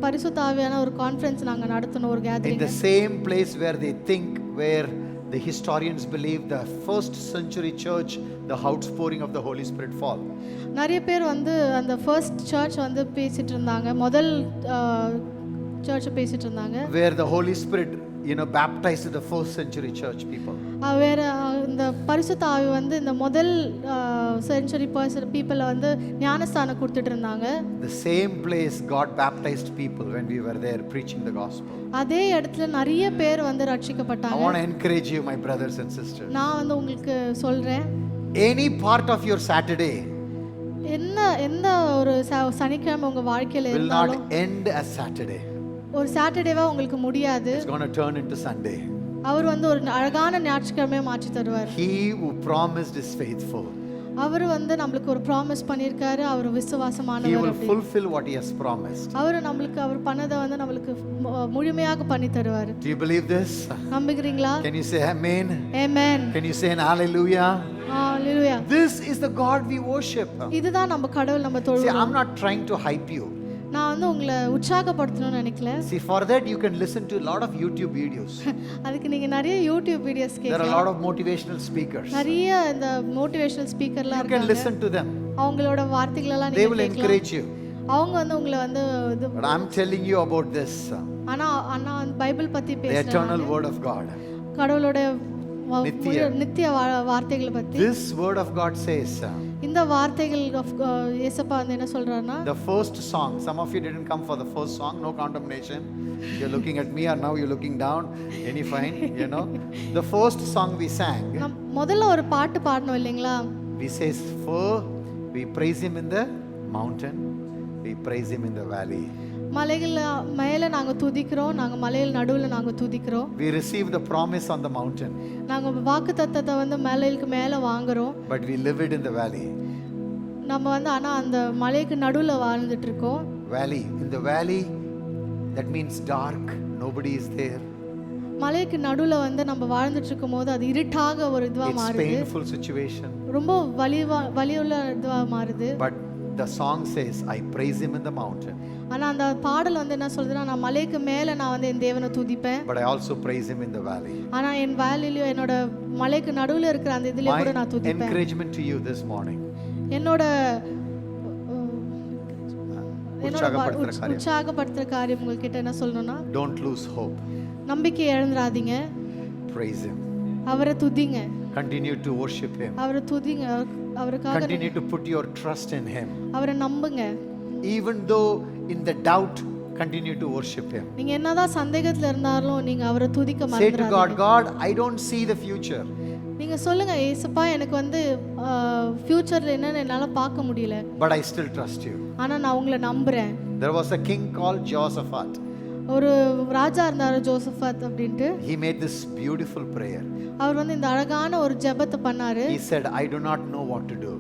பரிசுத்த ஆவியான ஒரு கான்ஃபரன்ஸ் நாங்க நடத்தினோம், ஒரு gathering. In the same place where they think, where the historians believe the first century church, the outpouring of the Holy Spirit fall. நிறைய பேர் வந்து அந்த ஃபர்ஸ்ட் சர்ச் வந்து பேசிட்டு இருந்தாங்க, முதல் சர்ச் பேசிட்டு இருந்தாங்க. Where the Holy Spirit, baptized the first century church people. வேற இந்த பரிசுத்த ஆவி வந்து இந்த முதல் செஞ்சுரி பீப்புள வந்து ஞானஸ்தானம் கொடுத்துட்டு இருந்தாங்க. The same place God baptized people when we were there preaching the gospel. அதே இடத்துல நிறைய பேர் வந்து I ரட்சிக்கப்பட்டாங்க. want to encourage you, my brothers and sisters. நான் வந்து உங்களுக்கு சொல்றேன், Any part of your Saturday எந்த ஒரு சனிக்கிழமை உங்க வாழ்க்கையில will not இருந்தாலும் end as Saturday. ஒரு சாட்டர்டேவா உங்களுக்கு முடியாது. It's going to turn into Sunday. அவர் வந்து ஒரு அழகான ஞாயிற்றுக்கிழமையை மாற்றி தருவார். He who promised is faithful. அவர் வந்து நமக்கு ஒரு ப்ராமிஸ் பண்ணியிருக்காரு, அவர் விசுவாசமானவர். He will fulfill what he has promised. அவர் பன்னதை வந்து நம்மளுக்கு முழுமையாக பண்ணி தருவார். Do you believe this? நம்புகிறீங்களா? Can you say amen? Amen. Can you say an hallelujah? Hallelujah. This is the God we worship. இதுதான் நம்ம கடவுள், நம்ம See, தொழுகிறோம். I'm not trying to hype you. நான் வந்து உங்களை உற்சாகப்படுத்தணும்னு நினைக்கல. See, for that you can listen to a lot of YouTube videos. அதுக்கு நீங்க நிறைய YouTube videos There are a கேட்கலாம். lot of motivational speakers. நிறைய இந்த மோட்டிவேஷனல் ஸ்பீக்கர்லாம் You can இருக்காங்க. listen to them. அவங்களோட வார்த்தைகளெல்லாம் They நீங்க will கேட்கலாம். encourage you. அவங்க வந்து உங்களை வந்து இது But I'm telling you about this, ஆனா பைபிள் பத்தி the eternal பேசுறாங்க. word of God. கடவுளோட நித்திய. நித்திய வார்த்தைகளை பத்தி. This word of God says, இந்த வார்த்தைகள் இயேசப்பா வந்து என்ன சொல்றாருன்னா, the first song, some of you didn't come for the first song, no condemnation. You're looking at me or now you're looking down, any fine, the first song we sang, முதல்ல ஒரு பாட்டு பாடணும் இல்லைங்களா? we says, for we praise him in the mountain, we praise him in the valley. மலைகள் மேல நாங்க துதிக்கிறோம், நாங்க மலையில் நடுவுல நாங்க துதிக்கிறோம். We receive the promise on the mountain, நாங்க வாக்குத்தத்தத்தை வந்து மலைக்கு மேல வாங்குறோம். but we live it in the valley. நம்ம வந்து ஆனா அந்த மலைக்கு நடுவுல வாழ்ந்துட்டு இருக்கோம். Valley, in the valley, that means dark, nobody is there. மலைக்கு நடுவுல வந்து நம்ம வாழ்ந்துட்டு இருக்கும்போது அது இருட்டாக ஒரு இதுவா It's மாறுது. painful situation. ரொம்ப வலியுள்ள இதுவா மாறுது. But the song says, I praise him in the mountain. ஆனா அந்த பாடல் வந்து என்ன சொல்றதுன்னா, நான் மலைக்கு மேல நான் வந்து என் தேவனை துதிப்பேன். But I also praise him in the valley. ஆனா என் வேலையிலயும் என்னோட மலைக்கு நடுவுல இருக்கிற அந்த இதுலயும் கூட நான் My துதிப்பேன். encouragement to you this morning. என்னோட உற்சாகப்படுத்துற உற்சாகப்படுத்துற காரியம் உங்ககிட்ட என்ன சொல்லணும்னா, Don't lose hope. நம்பிக்கை இழந்துராதீங்க. Praise him. அவரை துதிங்க. Continue to worship him. அவரை துதிங்க. அவருக்காக Continue to put your trust in Him. அவரை நம்புங்க. Even though in the doubt, continue to worship Him. நீங்க என்னதான் சந்தேகத்துல இருந்தாலும் நீங்க அவரை துதிக்க Say to மறந்துடாதீங்க. God, God, I don't see the future. நீங்க சொல்லுங்க, ஏசப்பா எனக்கு வந்து ஃபியூச்சர்ல என்னன்னு என்னால பார்க்க முடியல, But I still trust you. ஆனா நான் உங்களை நம்புறேன். There was a king called Jehoshaphat. ஒரு ராஜா இருந்தாரு ஜோசபாத் அப்படின்ட்டு. He made this beautiful prayer. அவர் வந்து இந்த அழகான ஒரு ஜெபத்தை பண்ணாரு. He said, I do not know what to do,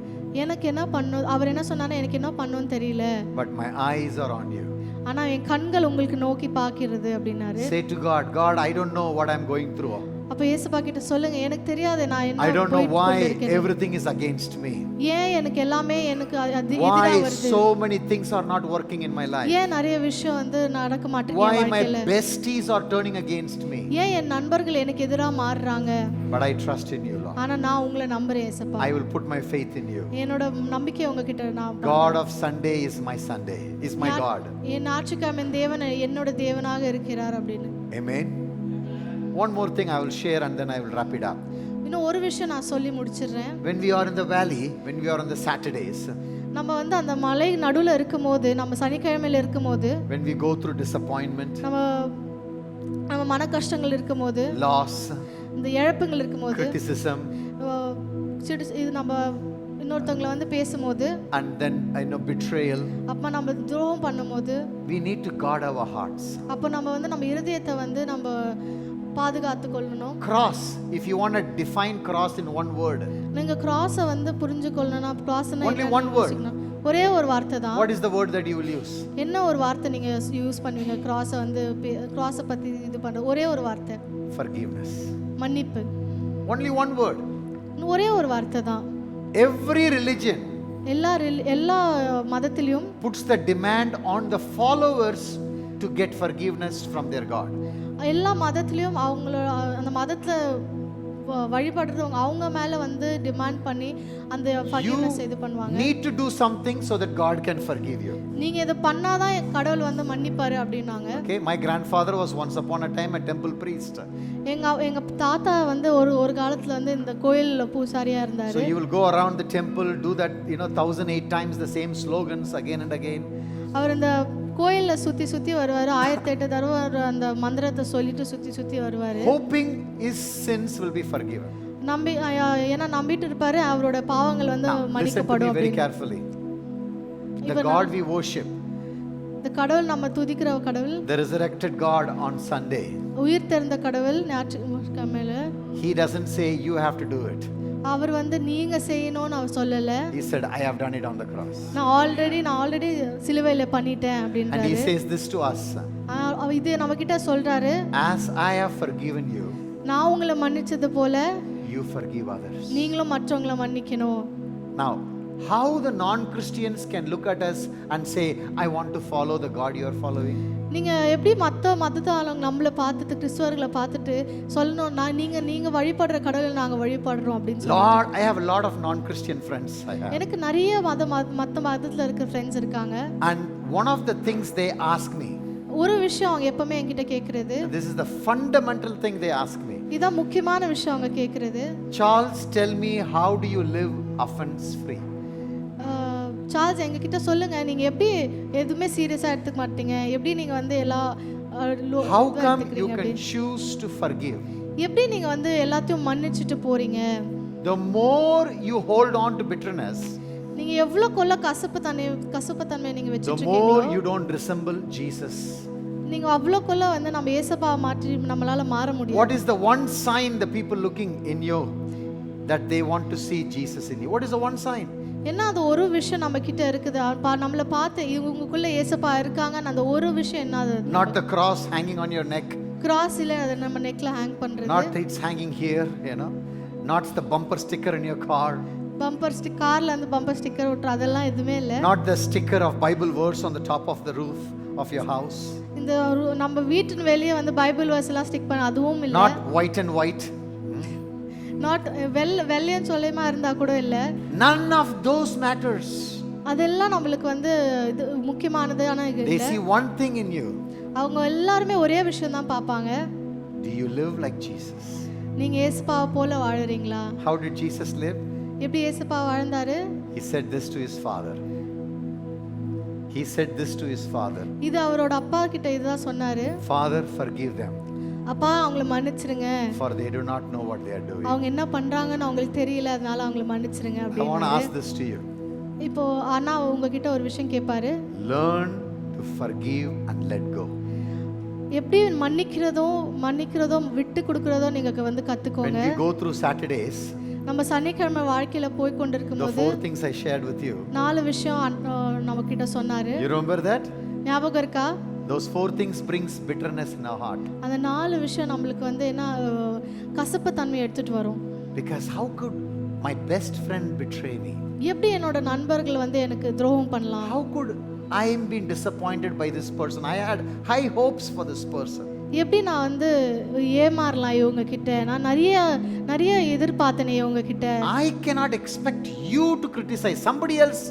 எனக்கு என்ன பண்ணும், அவர் என்ன சொன்னாரு, எனக்கு என்ன பண்ணுன்னு தெரியல, but my eyes are on you. ஆனா என் கண்கள் உங்களுக்கு நோக்கி பார்க்கிறது அப்படின்னாரு. Say to God, God, I don't know what I'm going through. அப்ப ஏசப்பா கிட்ட சொல்லுங்க, எனக்கு தெரியாது நான் என்ன I don't know போயிட்டு why கொண்டிருக்கேன். everything is against me. ஏன் எனக்கு எல்லாமே எனக்கு எதிரா Why வருது, so many things are not working in my life. ஏன் நிறைய விஷயம் வந்து நடக்க மாட்டேங்குது Why என் my வாழ்க்கையில, besties are turning against me. ஏன் என் நண்பர்கள் எனக்கு எதிரா மாறுறாங்க, But I trust in you, Lord. ஆனா நான் உங்களை நம்புறேன் ஏசப்பா. I will put my faith in you. என்னோட நம்பிக்கை உங்ககிட்ட நான் God of Sunday is my Sunday, is my God. என் ஞாயிற்றுக்கிழமை தேவன் என்னோட தேவனாக இருக்கிறார் அப்படின்னு. Amen. One more thing I will share and then I will wrap it up. இன்னும் ஒரு விஷயம் நான் சொல்லி முடிச்சிடுறேன். When we are in the valley, when we are on the Saturdays, நம்ம வந்து அந்த மலை நடுவுல இருக்கும்போது, நம்ம சனிக்கிழமையில இருக்கும்போது, when we go through disappointment, நம்ம மன கஷ்டங்கள் இருக்கும்போது, loss, இந்த இழப்புகள் இருக்கும்போது, criticism, இது நம்ம இன்னொருத்தவங்களை வந்து பேசும்போது, and then betrayal, அப்ப நம்ம துரோகம் பண்ணும்போது, we need to guard our hearts. அப்ப நம்ம வந்து நம்ம இருதயத்தை வந்து நம்ம பாதுகாத்து கொள்ளணும். Cross, if you want to define cross in one word, நீங்க கிராஸை வந்து புரிஞ்சு கொள்ளணும்னா கிராஸ்னா Only one word. ஒரே ஒரு வார்த்தை தான். what is the word that you will use? என்ன ஒரு வார்த்தை நீங்க யூஸ் பண்ணுவீங்க கிராஸை வந்து கிராஸை பத்தி இது பண்ற ஒரே ஒரு வார்த்தை? Forgiveness. மன்னிப்பு. Only one word. ஒரே ஒரு வார்த்தை தான். Every religion எல்லா மதத்திலும் puts the demand on the followers to get forgiveness from their God. எல்லா மதத்திலும் அவங்களோட அந்த மதத்துல வழிபடுறவங்க அவங்க மேல வந்து டிமாண்ட் பண்ணி அந்த forgiveness இது பண்ணுவாங்க. Need to do something so that God can forgive you. நீங்க இத பண்ணாதான் கடவுள் வந்து மன்னிப்பாரு அப்படினாங்க. Okay, my grandfather was once upon a time a temple priest. எங்க தாத்தா வந்து ஒரு காலத்துல வந்து இந்த கோயில்ல பூசாரியா இருந்தாரு. So you will go around the temple, do that 1008 times the same slogans again and again. அவர் இந்த கோயில்ல சுத்தி வருவாரு, 1008 தடவை அந்த மந்திரத்தை சொல்லிட்டு சுத்தி வருவாரு. Hoping his sins will be forgiven. ஏன்னா நம்பிட்டு இருப்பாரு அவரோட பாவங்கள் வந்து மன்னிக்கப்படும். Very carefully. The God we worship, இந்த கடவுள் நம்ம துதிக்கிற கடவுள், the resurrected God on Sunday, உயிர் தெழுந்த கடவுள் ஞாயிற்றுக்கிழமையில, he doesn't say you have to do it. அவர் வந்து நீங்க செய்யணும்னு அவர் சொல்லல. He said I have done it on the cross. நான் ஆல்ரெடி சிலுவையில பண்ணிட்டேன் அப்படின்றாரு. And he says this to us. இது நம்ம கிட்ட சொல்றாரு, as I have forgiven you, நான் உங்களை மன்னிச்சது போல you forgive others. நீங்களும் மற்றவங்களை மன்னிக்கணும். Now, how the non-Christians can look at us and say I want to follow the God you are following? நீங்க எப்படி மத்தவங்க நம்மள பார்த்துட்டு கிறிஸ்தவர்களை பார்த்துட்டு சொல்லணும், நீங்க வழிபடுற கடவுளை நாங்க வழிபடுறோம் அப்படின்னு சொல்லி. Lord, I have a lot of non-Christian friends. I have. எனக்கு நிறைய மத்த மதத்துல இருக்க ஃப்ரெண்ட்ஸ் இருக்காங்க. And one of the things they ask me, ஒரு விஷயம் அவங்க எப்பவுமே என்கிட்ட கேக்குறது, this is the fundamental thing they ask me. இதான் முக்கியமான விஷயம் அவங்க கேக்குறது. Charles, tell me, how do you live offense free? Charles எங்ககிட்ட சொல்லுங்க, நீங்க எப்படி எதுவுமே சீரியஸா எடுத்துக்க மாட்டீங்க, எப்படி நீங்க வந்து எல்லா how come you can choose to forgive? எப்படி நீங்க வந்து எல்லாத்தையும் மன்னிச்சிட்டு போறீங்க? The more you hold on to bitterness, நீங்க எவ்வளவுக்குள்ள கசப்புத்தன்மை நீங்க the வெச்சிட்டீங்களோ, more you don't resemble Jesus. நீங்க அவ்வளவுக்குள்ள வந்து நம்ம இயேசுவை மாற்றி நம்மளால மாற முடியும். What is the one sign the people looking in you that they want to see Jesus in you? What is the one sign? என்ன அது ஒரு விஷயம் நம்ம கிட்ட இருக்குது, நம்மள பார்த்து இவங்களுக்குள்ள இயேசுப்பா இருக்காங்கன்னு அந்த ஒரு விஷயம் என்ன? அது not the cross hanging on your neck, cross இல்ல அது நம்ம நெக்ல ஹேங் பண்றது, not it's hanging here, not the bumper sticker in your car, bumper sticker கார்ல அந்த பம்பர் ஸ்டிக்கர் ஒட்டுற அதெல்லாம் எதுவுமே இல்ல, not the sticker of Bible verse on the top of the roof of your house, இந்த நம்ம வீட்டின் வெளியே வந்து பைபிள் வேர்ஸ் எல்லாம் ஸ்டிக் பண்ண அதுவும் இல்ல, not white and white, not வெள்ளையன் சொல்லியமா இருந்தா கூட இல்ல. none of those matters. அதெல்லாம் நம்மளுக்கு வந்து இது முக்கியமானதான இது. They see one thing in you. அவங்க எல்லாரும் ஒரே விஷயம் தான் பாப்பாங்க. Do you live like Jesus? நீங்க இயேசுவை போல வாழுறீங்களா? How did Jesus live? எப்படி ஏசப்பா வாழ்ந்தாரு? He said this to his father. He said this to his father. இது அவரோட அப்பா கிட்ட இதுதான் சொன்னாரு. Father, forgive them, அப்பா அவங்கள மன்னிச்சிருங்க, for they do not know what they are doing. அவங்க என்ன பண்றாங்கன்னு அவங்களுக்கு தெரியல, அதனால அவங்கள மன்னிச்சிருங்க I want to அப்படின்னு. ask this to you. இப்போ அண்ணா உங்ககிட்ட ஒரு விஷயம் கேட்பாரு. Learn to forgive and let go. எப்படி மன்னிக்கிறதும் விட்டு கொடுக்கறதும் நீங்க வந்து When கத்துக்கோங்க. we go through Saturdays, நம்ம சனிக்கிழமை வாழ்க்கையில போய் கொண்டிருக்கும் the போது 4 things I shared with you, 4 விஷயம் நம்ம கிட்ட சொன்னாரு. you remember that? ஞாபகம் இருக்கா? Those 4 things brings bitterness in our heart. அந்த 4 விஷயம் நம்மளுக்கு வந்து என்ன கசப்பு தன்மை எடுத்துட்டு வரும். Because how could my best friend betray me? எப்படி என்னோட நண்பர்கள் வந்து எனக்கு துரோகம் பண்ணலாம்? How could I am being disappointed by this person? I had high hopes for this person. எப்படி நான் வந்து ஏமாறலாம் இவங்க கிட்ட? நான் நிறைய எதிர்பார்த்தனே இவங்க கிட்ட. I cannot expect you to criticize somebody else,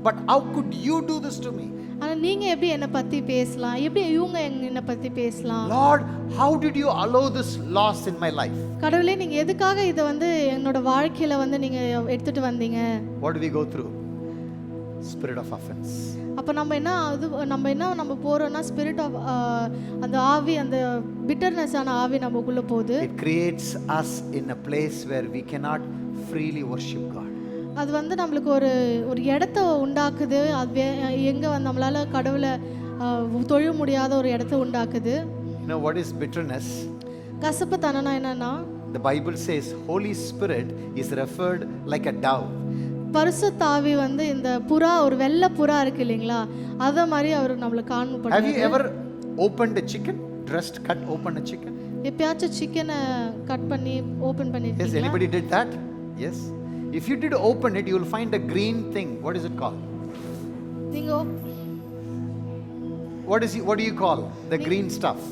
but how could you do this to me? ஆனா நீங்க எப்படி என்ன பத்தி பேசலாம்? எப்படி இவங்க என்ன பத்தி பேசலாம்? Lord, how did you allow this loss in my life? கடவுளே, நீங்க எதுக்காக இதை வந்து என்னோட வாழ்க்கையில வந்து நீங்க எடுத்துட்டு வந்தீங்க? What do we go through? Spirit of offense. அப்ப நம்ம போறோம்னா ஸ்பிரிட் ஆஃப் அந்த ஆவி, அந்த பிட்டர்னஸ் ஆன ஆவி நமக்குள்ள போகுது. It creates us in a place where we cannot freely worship God. அது வந்து நம்மளுக்கு ஒரு இடத்த உண்டாக்குது. அது எங்க வந்து நம்மளால கடவுளை தொழ முடியாத ஒரு இடத்த உண்டாக்குது. You know what is bitterness? கசப்பு தனனா என்னன்னா, The Bible says Holy Spirit is referred like a dove. பரிசுத்த ஆவி வந்து இந்த புறா, ஒரு வெள்ளை புறா இருக்கு இல்லைங்களா, அத மாதிரி அவர் நம்மளுக்கு Have காண்பிப்பாரு. you ever opened a chicken? Opened a chicken? எப்பயாச்சும் சிக்கனை கட் பண்ணி ஓபன் Yes, பண்ணிருக்கீங்களா? anybody did that? Yes. If you did open it, you will find a green thing. What is it called? நீங்க What do you call the green stuff?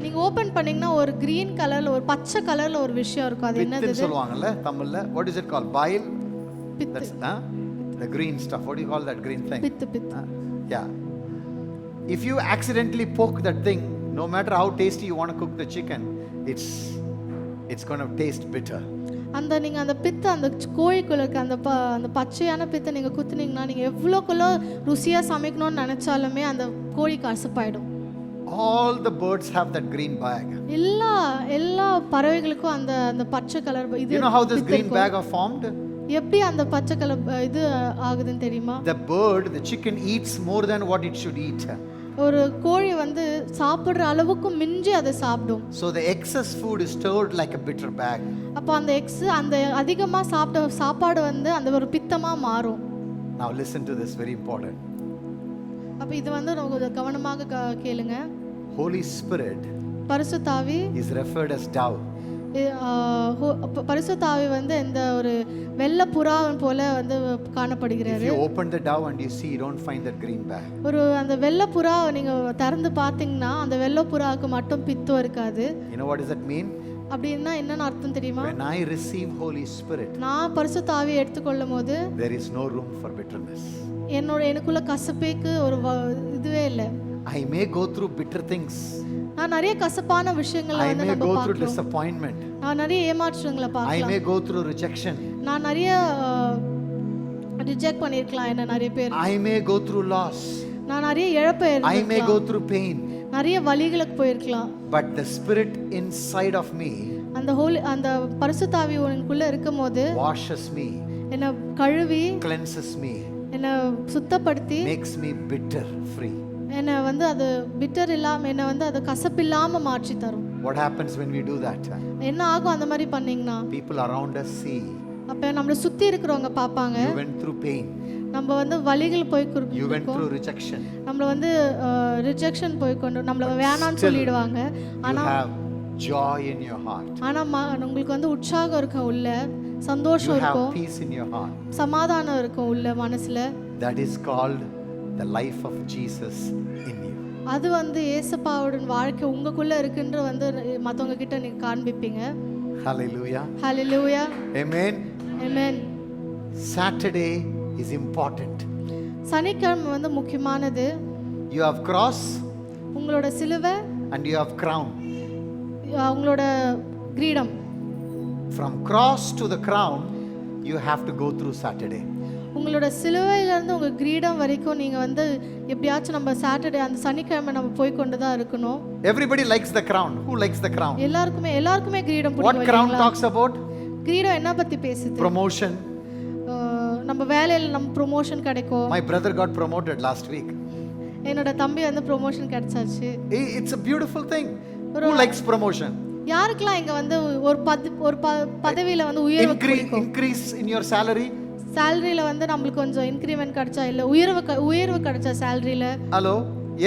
நீங்க open பண்ணீங்கன்னா ஒரு green கலர்ல, ஒரு பச்சை கலர்ல ஒரு விஷயம் இருக்கும். அது என்னது? பித்துன்னு சொல்லுவாங்கல்ல தமிழ்ல. What is it called? Bile? பித்து. That's the green stuff. What do you call that green thing? பித்து. Yeah. If you accidentally poke that thing, no matter how tasty you want to cook the chicken, it's going to taste bitter. நீங்க அந்த பித்து, அந்த கோழிக்குள்ள இருக்க அந்த பச்சையான பித்தை நீங்க குத்துனீங்கன்னா, நீங்க எவ்வளோக்குள்ள ருசியா சமைக்கணும்னு நினைச்சாலுமே அந்த கோழி கசப்பாயிடும். All the birds have that green bag. எல்லா பறவைகளுக்கும் அந்த பச்சை கலர் இது. You know how this green bag are formed? எப்படி அந்த பச்சை கலர் இது ஆகுதுன்னு தெரியுமா? The chicken eats more than what it should eat. ஒரு கோழி வந்து சாப்பிடுற அளவுக்கு மிஞ்சி அதை சாப்பிடும். So the excess food is stored like a bitter bag. அப்ப அந்த அதிகமா சாப்பிட்ட சாப்பாடு வந்து அந்த ஒரு பித்தமா மாறும். Now listen to this, very important. அப்ப இது வந்து ரொம்ப கவனமாக கேளுங்க. Holy Spirit பரிசுத்த ஆவி is referred as dove. பரிசுத்த ஆவி வந்து இந்த ஒரு வெள்ளை புறாவன் போல வந்து காணப்படுகிறாரு. If you open the dove and you see, you don't find that green bag. அந்த வெள்ளை புறா நீங்க திறந்து பாத்தீங்கன்னா அந்த வெள்ளை புறாவுக்கு மட்டும் பித்தம் இருக்காது. You know what does that mean? அப்படின்னா என்னன்னு அர்த்தம் தெரியுமா? When I receive Holy Spirit, நான் பரிசுத்த ஆவியை எடுத்துக்கொள்ளும் போது there is no room for bitterness. எனக்குள்ள கசப்பேக்கு ஒரு இதுவே இல்லை. I may go through bitter things. நான் நிறைய கசப்பான விஷயங்களை I வந்து may நம்ம go through பார்க்கலாம். disappointment. நான் நிறைய ஏமாற்றங்களை I பார்க்கலாம். may go through rejection. நான் நிறைய ரிஜெக்ட் பண்ணிருக்கலாம் என்ன நிறைய பேர். I may go through loss. நான் நிறைய இழப்பு I may ஏற்பட்டிருக்கலாம். go through pain. நிறைய வலிகளுக்கு போயிருக்கலாம். But the Spirit inside of me அந்த பரிசுத்த ஆவி உனக்குள்ள இருக்கும்போது washes me, என்ன கழுவி, cleanses me, என்ன சுத்தப்படுத்தி, makes me bitter free. என்ன வந்து அது பிட்டர் இல்லாம, என்ன வந்து அது கசப்பு இல்லாம மாற்றி தரும். What happens when we do that? என்ன ஆகும் அந்த மாதிரி பண்ணீங்கன்னா? People around us see. அப்ப நம்மள சுத்தி இருக்கிறவங்க பாப்பாங்க. You went through pain. நம்ம வந்து வலிகள் போய் You went through rejection. நம்மள வந்து ரிஜெக்ஷன் போய் கொண்டு நம்மள வேணான்னு சொல்லிடுவாங்க. ஆனா you have joy in your heart. ஆனா உங்களுக்கு வந்து உற்சாகம் இருக்கும் உள்ள, சந்தோஷம் இருக்கும். You have peace in your heart. சமாதானம் இருக்கும் உள்ள மனசுல. That is called the life of Jesus in you. அது வந்து இயேசுவோட வாழ்க்கை உங்களுக்குள்ள இருக்குன்ற வந்து மத்தவங்க கிட்ட நீங்க காண்பிப்பீங்க. Hallelujah. Hallelujah. Amen. Amen. Saturday is important. சனிக்கிழமை வந்து முக்கியமானது. You have cross உங்களோட சிலுவை and you have crown. உங்களோட கிரீடம். From cross to the crown you have to go through Saturday. உங்களோட சிலுவையிலேருந்து உங்கள் கிரீடம் வரைக்கும் நீங்கள் வந்து எப்படியாச்சும் நம்ம சாட்டர்டே அந்த சனிக்கிழமை நம்ம போய் கொண்டு தான் இருக்கணும். Everybody likes the crown. Who likes the crown? எல்லாருக்குமே கிரீடம் What பிடிக்கும். crown talks about? கிரீடம் என்ன பற்றி பேசுது? Promotion. நம்ம வேலையில் நம்ம ப்ரொமோஷன் கிடைக்கும். My brother got promoted last week. என்னோட தம்பி வந்து ப்ரொமோஷன் கிடைச்சாச்சு. It's a beautiful thing. Who likes promotion? யாருக்கெல்லாம் இங்கே வந்து ஒரு பதவியில் வந்து உயர்வு கிடைக்கும்? Increase in your salary. சேலரியில் வந்து நம்மளுக்கு கொஞ்சம் இன்க்ரிமெண்ட் கிடைச்சா இல்லை உயர்வு கிடைச்சா சேலரியில். Hello,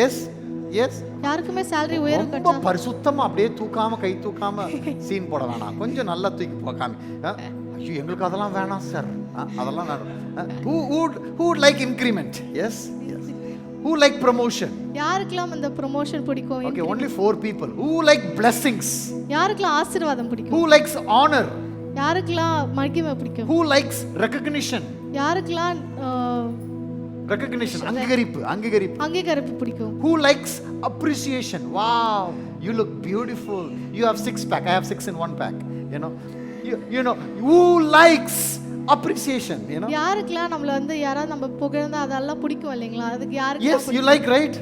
yes yes. யாருக்குமே சேலரி உயர்வு ரொம்ப கிடைச்சா பரிசுத்தமா அப்படியே தூக்காம கை தூக்காம சீன் போட வேணாம். கொஞ்சம் நல்லா தூக்கி போக்காமி. ஐயோ எங்களுக்கு அதெல்லாம் வேணாம் சார், அதெல்லாம் வேணாம். Who would like increment? Yes yes. Who like promotion? யாருக்கெல்லாம் அந்த ப்ரொமோஷன் பிடிக்கும்? Okay, only 4 people. Who like blessings? யாருக்கெல்லாம் ஆசீர்வாதம் பிடிக்கும்? Who likes honor? யாருக்கெல்லாம் மகிமை பிடிக்கும்? Who likes recognition? யாருக்கெல்லாம் Recognition, அங்கீகரிப்பு பிடிக்கும்? Who likes appreciation? Wow, you look beautiful. You have 6 pack, I have 6 in 1 pack. You know, who likes appreciation? யாருக்கெல்லாம் நம்மள வந்து யாராவது நம்ம புகழ்ந்தா அதெல்லாம் பிடிக்கும் இல்லைங்களா? அதுக்கு யாருக்கு? Yes, you like, right?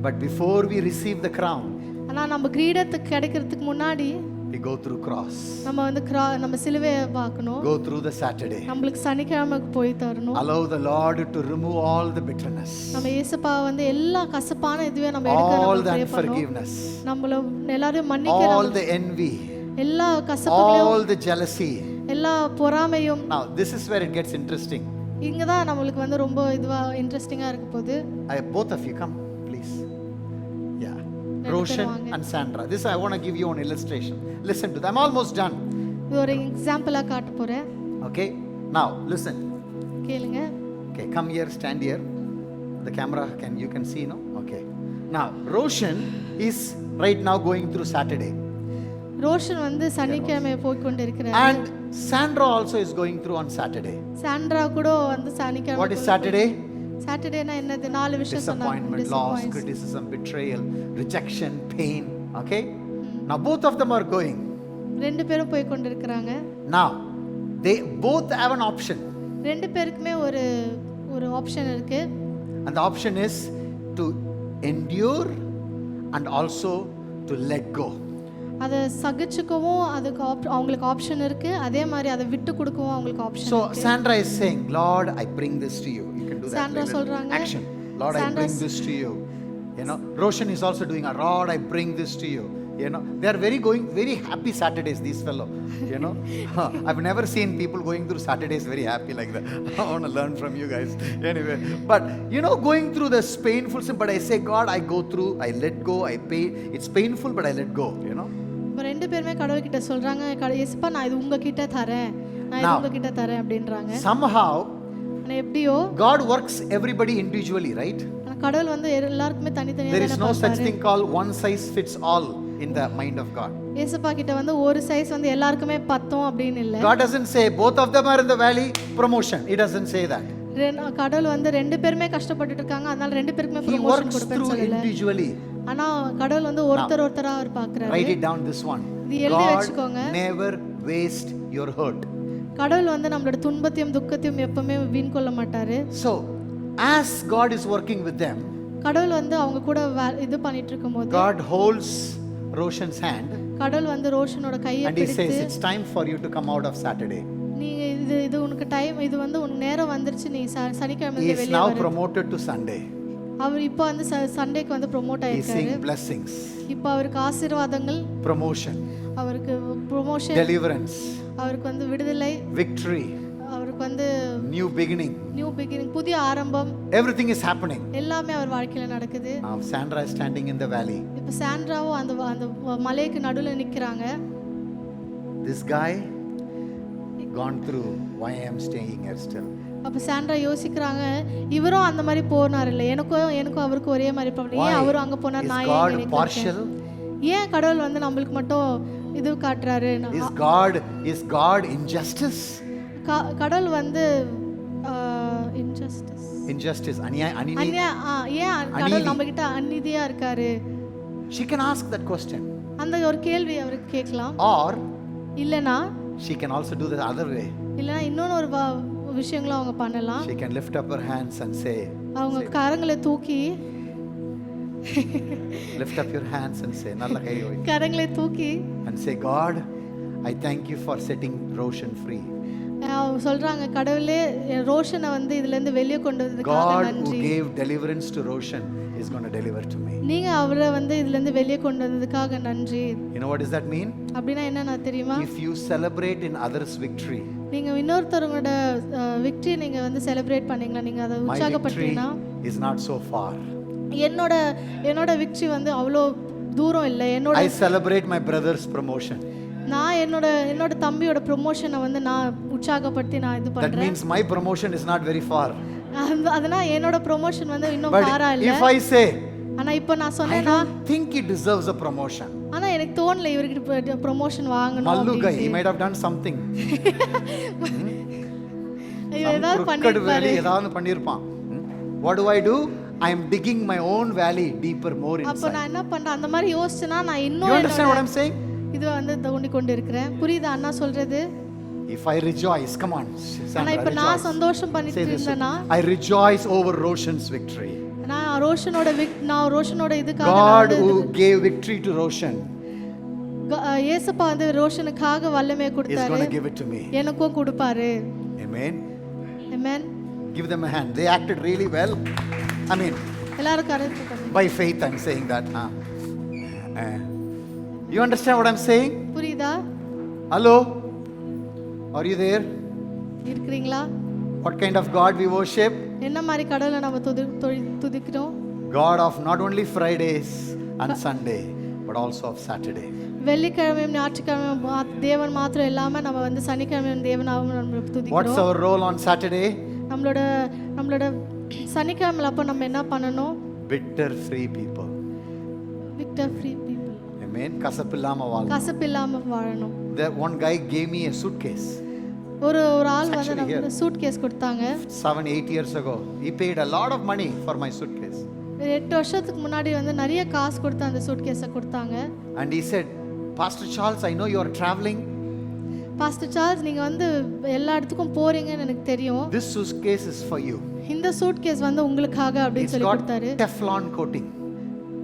But before we receive the crown, ஆனா நம்ம கிரீடத்துக்கு கிடைக்கிறதுக்கு முன்னாடி we go through cross. நம்ம வந்து நம்ம சிலுவையை பார்க்கணும். Go through the Saturday. நம்மளுக்கு சனிக்கிழமைக்கு போய் தரணும். Allow the Lord to remove all the bitterness. நம்ம இயேசுப்பா வந்து எல்லா கசப்பான இதுவே நம்ம எடுக்க all நம்ம the ப்ரே பண்ணணும். unforgiveness. நம்மள எல்லாரையும் மன்னிக்க All the envy. எல்லா கசப்புகளையும் All the jealousy. எல்லா பொறாமையும். Now this is where it gets interesting. இங்க தான் நம்மளுக்கு வந்து ரொம்ப இதுவா இன்ட்ரஸ்டிங்கா இருக்க போகுது. Both of you come please. Yeah. Roshan and Sandra. This I want to give you an illustration. Listen to that. I'm almost done. இது ஒரு எக்ஸாம்பிளா காட்ட போறேன். Okay. Now listen. கேளுங்க. Okay, come here, stand here. The camera you can see, no? Okay. Now Roshan is right now going through Saturday. Roshan வந்து சனிக்கிழமை போய் கொண்டிருக்கிறார். And Sandra also is going through on Saturday. Sandra கூட வந்து சனிக்கிழமை. What is Saturday? சாட்டர்டேனா என்னது? 4 விஷயம் சொன்னாங்க. Disappointment, loss, criticism, betrayal, rejection, pain. Okay? Now both of them are going. ரெண்டு பேரும் போய் கொண்டிருக்கிறாங்க. Now they both have an option. ரெண்டு பேருக்குமே ஒரு ஆப்ஷன் இருக்கு. And the option is to endure and also to let go. அதை சகிச்சுக்கவும் அதுக்கு அவங்களுக்கு ஆப்ஷன் இருக்கு. அதே மாதிரி அதை விட்டு கொடுக்கவும் அவங்களுக்கு ஆப்ஷன் இருக்கு. So Sandra is saying, Lord, I bring this to you. You can do that. Sandra சொல்றாங்க, action. Lord, I bring this to you. Roshan is also doing, Lord, I bring this to you. They are very happy Saturdays, these fellow. I've never seen people going through Saturdays very happy like that. I want to learn from you guys. Anyway, but going through this painful sin, but I say, God, I go through, I let go, I pay. It's painful, but I let go. ரெண்டு பேருமே கடவுள்கிட்ட சொல்றாங்க, இயேசுப்பா நான் இது உங்ககிட்ட தரேன், நான் இது உங்ககிட்ட தரேன் அப்படின்றாங்க. Somehow எப்படியோ God works everybody individually, right? கடவுள் வந்து எல்லாருக்குமே தனித்தனியா There is no such thing called one size fits all in the mind of God. இயேசுப்பா கிட்ட வந்து ஒரு சைஸ் வந்து எல்லாருக்குமே பத்தும் அப்படினு இல்ல. God doesn't say both of them are in the valley, promotion. He doesn't say that. கடவுள் வந்து ரெண்டு பேருமே கஷ்டப்பட்டுட்டு இருக்காங்க, அதனால ரெண்டு பேருக்குமே ப்ரமோஷன் கொடுப்பேன்னு சொல்லல. Individually. ஆனா கடவுள் வந்து ஒருத்தரா அவர் பார்க்கறாரு. Write it down, this one. God never waste your hurt. கடவுள் வந்து நம்மளோட துன்பத்தையும் துக்கத்தையும் எப்பவுமே வீண் கொள்ள மாட்டாரு. So as God is working with them, கடவுள் வந்து அவங்க கூட இது பண்ணிட்டு இருக்கும்போது God holds Roshan's hand. கடவுள் வந்து ரோஷனோட கையை பிடித்து, and he says, it's time for you to come out of Saturday. நீங்க இது உனக்கு டைம், இது வந்து உனக்கு நேரம் வந்துருச்சு, நீ சனிக்கிழமை வெளிய வர. He is now promoted to Sunday. அவர் இப்போ வந்து சண்டேக்கு வந்து ப்ரோமோட் ஆயிருக்காரு. He is seeing blessings. இப்போ அவருக்கு ஆசீர்வாதங்கள், promotion, அவருக்கு ப்ரமோஷன், deliverance, அவருக்கு வந்து விடுதலை, victory, அவருக்கு வந்து new beginning, புதிய ஆரம்பம். everything is happening. எல்லாமே அவர் வாழ்க்கையில நடக்குது. Now Sandra is standing in the valley. இப்போ சாண்ட்ராவும் அந்த மலைக்கு நடுவுல நிக்கறாங்க. This guy gone through, why I am staying here still. அப்ப சாண்ட்ரா யோசிக்கறாங்க, இவரும் அந்த மாதிரி போனார் இல்ல, எனக்கும் அவருக்கு ஒரே மாதிரி ப்ராப்ளம், ஏன் அவரும் அங்க போனார், நான் ஏன் இங்க இருக்கேன்? ஏன் கடவுள் வந்து நம்மளுக்கு மட்டும் இது காட்றாரு? Is God injustice? கடவுள் வந்து injustice ஏன் கடவுள் நம்ம கிட்ட அநீதியா இருக்காரு? She can ask that question. அந்த ஒரு கேள்வி அவருக்கு கேட்கலாம். Or இல்லனா she can also do the other way. இல்லைன்னா இன்னொன்று ஒரு விஷயங்களும் அவங்க பண்ணலாம். She can lift up her hands and say, அவங்க கரங்களை தூக்கி lift up your hands and say, நல்ல கை வை. கரங்களை தூக்கி And say, God, I thank you for setting Roshan free. அவங்க சொல்றாங்க, கடவுளே ரோஷனை வந்து இதுல இருந்து வெளியே கொண்டு வந்ததுக்காக God who நன்றி. gave deliverance to Roshan is going to deliver to me. நீங்க அவரை வந்து இதுல இருந்து வெளியே கொண்டு வந்ததுக்காக நன்றி. You know what does that mean? அப்படின்னா என்ன தெரியுமா? If you celebrate in others' victory, நீங்க இன்னொருத்தவங்களோட விக்டரி நீங்க வந்து செலிப்ரேட் பண்ணீங்களா, நீங்க அதை my victory உற்சாகப்படுத்தீங்கன்னா, is not so far. என்னோட விக்டரி வந்து அவ்வளோ தூரம் இல்லை. I celebrate my brother's promotion. நான் என்னோட தம்பியோட ப்ரொமோஷனை வந்து நான் உற்சாகப்படுத்தி நான் இது That பண்றேன். means my promotion is not very far. அதனால என்னோட ப்ரொமோஷன் வந்து இன்னும் But ஃபாரா இல்ல. if I say, ஆனா இப்போ நான் I சொன்னேன்னா, don't think he deserves a promotion. ஆனா எனக்கு தோணல இவருக்கு ப்ரொமோஷன் வாங்கணும் Mallu guy, he அப்படின்னு. might have done something. ஏதாவது crooked பண்ணிருப்பாரு. valley ஏதாவது பண்ணிருப்பான். What do? I am digging my own valley deeper, more அப்போ inside. நான் என்ன பண்றேன், அந்த மாதிரி யோசிச்சேன்னா நான் You இன்னும் understand what I'm saying? இது வந்து தோண்டி கொண்டு இருக்கிறேன். புரியுதா அண்ணா சொல்றது? If I rejoice, come on, ஆனா Sandra, இப்போ நான் rejoice. சந்தோஷம் பண்ணிட்டு Say this. இருந்தேன்னா, I rejoice over Roshan's victory. நான் ரோஷனோட இதுக்காக God நான் who gave victory to Roshan ஏசப்பா வந்து ரோஷனுக்காக வல்லமையை is கொடுத்தாரு, going to give it to me. எனக்கும் கொடுப்பாரு. Amen. Amen. Give them a hand. They acted really well. I mean, எல்லாரும் கரெக்ட் பண்ணுங்க. by faith I'm saying that. You understand what I'm saying? புரியுதா? Hello? Are you there? இருக்கிறீங்களா? What kind of God we worship? என்ன மாதிரி கடவுளை நம்ம துதிக்கிறோம்? God of not only Fridays and Sunday, but also of Saturday. வெள்ளிக்கிழமையும் ஞாயிற்றுக்கிழமையும் தேவன் மாத்திரம் இல்லாம நம்ம வந்து சனிக்கிழமையும் தேவனாவும் நம்ம What's துதிக்கிறோம். our role on Saturday? நம்மளோட சனிக்கிழமையில அப்ப நம்ம என்ன பண்ணணும்? Bitter free people. Victor free people. Amen. கசப்பில்லாம வாழணும். கசப்பு இல்லாம வாழணும். There one guy gave me a suitcase. ஒரு ஆள் வந்து Actually here. நமக்கு சூட் கேஸ் கொடுத்தாங்க. 7-8 years ago. He paid a lot of money for my suitcase. 8 வருஷத்துக்கு முன்னாடி வந்து நிறைய காசு கொடுத்து அந்த சூட் கேஸை கொடுத்தாங்க. And he said, Pastor Charles, I know you are traveling. Pastor Charles, நீங்க வந்து எல்லா இடத்துக்கும் போறீங்கன்னு எனக்கு தெரியும். This suitcase is for you. இந்த சூட் கேஸ் வந்து உங்களுக்காக அப்படின்னு It's சொல்லி got கொடுத்தாரு. Teflon coating.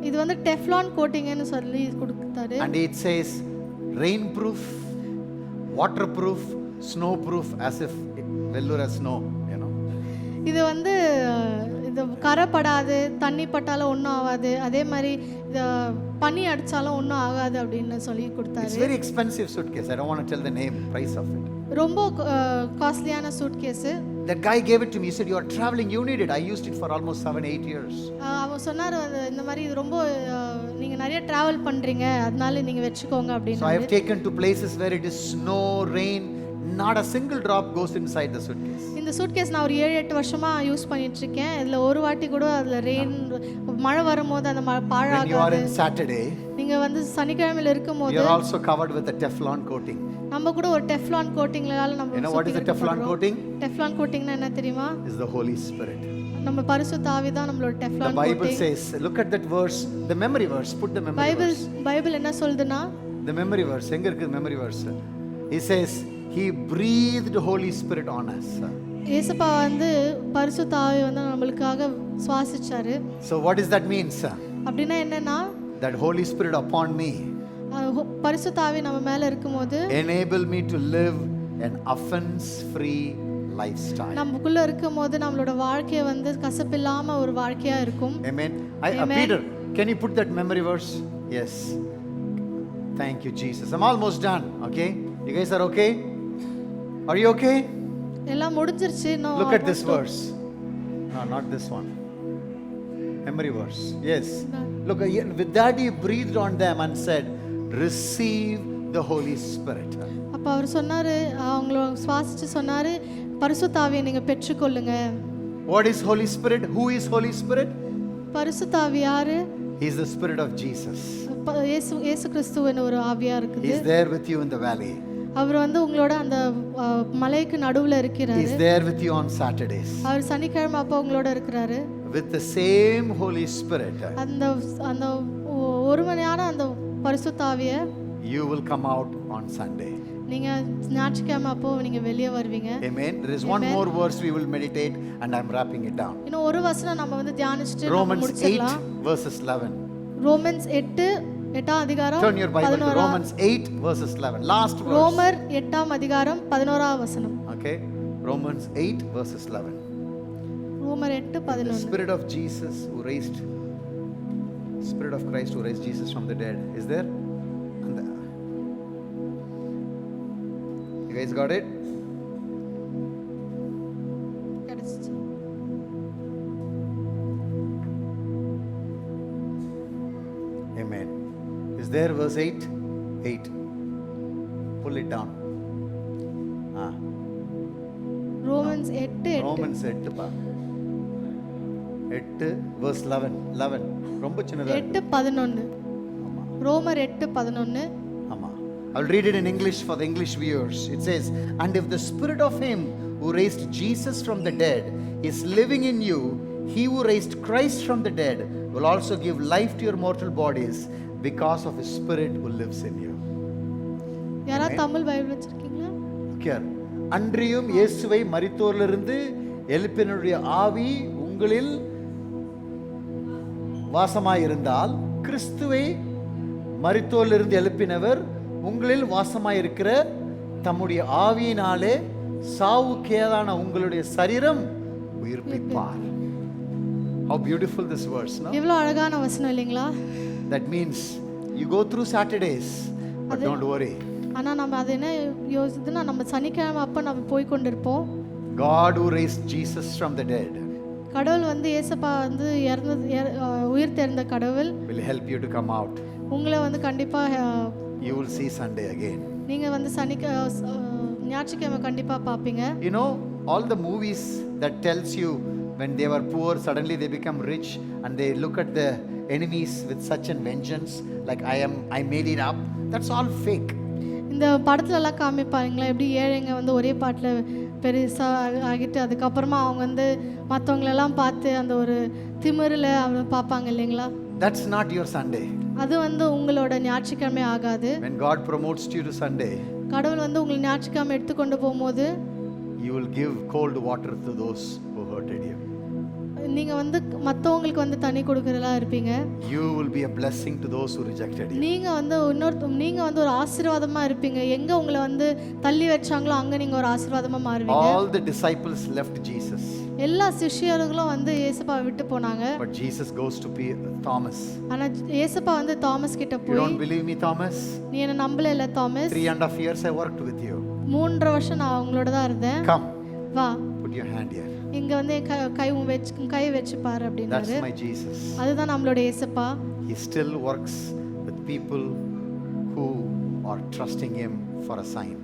இது வந்து டெஃப்லான் கோட்டிங்னு சொல்லி கொடுத்தாரு. And it says rainproof, waterproof, snowproof, as if Vellore as snow, you know. இது வந்து இது கரைப்படாது, தண்ணி பட்டாலும் ஒன்றும் ஆகாது, அதே மாதிரி இது பனி அடித்தாலும் ஒன்றும் ஆகாது அப்படின்னு சொல்லி It's கொடுத்தாரு. very expensive suitcase. I don't want to tell the name, price of it. ரொம்ப காஸ்ட்லியான suitcase. That guy gave it to me. He said, you are traveling, you need it. I used it for almost 7-8 years. அவன் சொன்னார், இந்த மாதிரி இது ரொம்ப நீங்கள் நிறைய ட்ராவல் பண்ணுறீங்க, அதனால நீங்கள் வச்சுக்கோங்க So I அப்படின்னு. have taken to places where it is snow, rain, not a single drop goes inside the suitcase. இந்த சூட் கேஸ் நான் ஒரு 7-8 வருஷமாக யூஸ் பண்ணிட்டு இருக்கேன். இதில் ஒரு வாட்டி கூட அதில் ரெயின் மழை வரும்போது அந்த When you are பாழாகாது. in Saturday, நீங்கள் வந்து சனிக்கிழமையில் இருக்கும்போது you are also covered with a Teflon coating. நம்ம கூட ஒரு டெஃப்லான் கோட்டிங்லால நம்ம You know what is the Teflon coating? Teflon கோட்டிங்னா என்ன தெரியுமா? Is the Holy Spirit. நம்ம பரிசுத்த ஆவி தான் நம்மளோட The Teflon Bible coating. says, look at that verse, the memory verse, put the memory verse. Bible என்ன சொல்லுதுன்னா, The memory verse, எங்க இருக்கு memory verse? He says, he breathed Holy Spirit on us. ஏசப்பா வந்து பரிசுத்த ஆவி வந்து நம்மளுக்காக சுவாசிச்சாரு. So what does that mean, sir? அப்படின்னா என்னன்னா, That Holy Spirit upon me பரிசுத்த ஆவி நம்ம மேல இருக்கும்போது enable me to live an offense free lifestyle. நமக்குள்ள இருக்கும்போது நம்மளோட வாழ்க்கைய வந்து கசப்பில்லாம ஒரு வாழ்க்கையா இருக்கும். Amen. Amen. Peter, can you put that memory verse? Yes. Thank you, Jesus. I'm almost done. Okay, you guys are okay? Are you okay? எல்லாம் முடிஞ்சிருச்சு. Look at this verse. No, not this one. Memory verse. Yes. Look, with that he breathed on them and said, receive the Holy Spirit. அப்ப அவர் சொன்னாரு, அவங்கள சுவாசிச்சு சொன்னாரு, பரிசுத்த ஆவியை நீங்க பெற்றுக்கொள்ளுங்க. What is Holy Spirit? Who is Holy Spirit? பரிசுத்த ஆவி யாரு? He is the Spirit of Jesus. இயேசு கிறிஸ்துவின் ஒரு ஆவியா He இருக்குது. is there with you in the valley. அவர் வந்து உங்களோட அந்த மலைக்கு நடுவுல He இருக்கிறாரு. is there with you on Saturdays. அவர் சனிக்கிழமை அப்ப உங்களோட இருக்கிறாரு. With the same Holy Spirit. அந்த அந்த ஒருமனையான அந்த பரிசுத்த ஆவியை you will come out on Sunday. நீங்க ஞாயிற்றுக்கிழமை அப்போ நீங்க வெளியே வருவீங்க. Amen. There is one more verse we will meditate and I'm wrapping it down. இன்னும் ஒரு வசனம் நம்ம வந்து தியானிச்சிட்டு நம்ம Romans 8 முடிச்சிடலாம். verses 11. ரோமன்ஸ் 8ஆம் அதிகாரம் Turn your Bible to Romans 8 verses 11. Last verse. ரோமர் 8ஆம் அதிகாரம் 11ஆம் வசனம். Okay. Romans 8 verses 11. ரோமர் 8 The 11. Spirit of Jesus who raised, Spirit of Christ who raised Jesus from the dead is there? And you guys got it? கிடைச்சிச்சு. Amen. Is there verse 8? 8. Pull it down. Ah, Romans 8 Romans 8 பா. 8 verse 11. 11. ரொம்ப சின்னதா இருக்கு. 8:11. ஆமா. ரோமர் 8:11. ஆமா. I'll read it in English for the English viewers. It says, and if the spirit of him who raised Jesus from the dead is living in you, he who raised Christ from the dead will also give life to your mortal bodies because of his spirit who lives in you. யாராவது Tamil Bible வச்சிருக்கீங்களா? Okay. அன்றியும் இயேசுவை மரித்தோரிலிருந்து எழுப்பினுடைய ஆவி உங்களில் வாசமாயிருந்தால் கிறிஸ்துவை மரித்தோரிலிருந்து எழுப்பினவர் உங்களில் வாசமாயிருக்கிற தம்முடைய ஆவியினாலே சாவுக்கேதான உங்களுடைய சரீரம் உயிர்ப்பிப்பார். How beautiful this verse, no? எவ்வளவு அழகான வசனம் இல்லைங்களா? That means you go through Saturdays, but don't worry. ஆனா நம்ம அது என்ன யோசிச்சுதுன்னா நம்ம சனிக்கிழமை அப்ப நம்ம போய் கொண்டிருப்போம். God who raised Jesus from the dead கடவுள் வந்து இயேசப்பா வந்து உயிர் தெழுந்த கடவுள் will help you to come out. உங்களை வந்து கண்டிப்பா You will see Sunday again. நீங்க வந்து ஞாயிற்றுக்கிழமை கண்டிப்பா பாப்பீங்க. You know, all the movies that tells you when they were poor, suddenly they become rich and they look at the enemies with such a vengeance, like I made it up. That's all fake. இந்த படத்துல எல்லாம் காமிப்பாங்களா எப்படி ஏழைங்க வந்து ஒரே பாட்டில் பெருசா ஆகிட்டு அதுக்கப்புறமா அவங்க வந்து மற்றவங்களெல்லாம் பார்த்து அந்த ஒரு திமிரில் அவங்க பார்ப்பாங்க இல்லைங்களா? That's not your Sunday. அது வந்து உங்களோட ஞாயிற்றுக்கிழமை ஆகாது. When God promotes you to Sunday, கடவுள் வந்து உங்களை ஞாயிற்றுக்கிழமை எடுத்துக்கொண்டு போகும்போது you will give cold water to those who hurted you. நீங்க வந்து மற்றவங்களுக்கு வந்து தண்ணி கொடுக்கறதா இருப்பீங்க. You will be a blessing to those who rejected you. நீங்க வந்து நீங்க வந்து ஒரு ஆசீர்வாதமா இருப்பீங்க. எங்க உங்களை வந்து தள்ளி வச்சாங்களோ அங்க நீங்க ஒரு ஆசீர்வாதமா மாறுவீங்க. All the disciples left Jesus. எல்லா சிஷ்யர்களும் வந்து இயேசுப்பாவை விட்டு போனாங்க. But Jesus goes to Thomas. ஆனா இயேசுப்பா வந்து தாமஸ் கிட்ட You போய் don't believe me, Thomas? நீ என்ன நம்பல இல்ல Thomas? 3.5 years I worked with you. 3.5 வருஷம் நான் உங்களோட தான் இருந்தேன். Come. வா. Put your hand here. இங்க வந்து கை வச்சு பாரு அப்படினாரு. That's my Jesus. அதுதான் நம்மளோட இயேசுப்பா. He still works with people who are trusting him for a sign.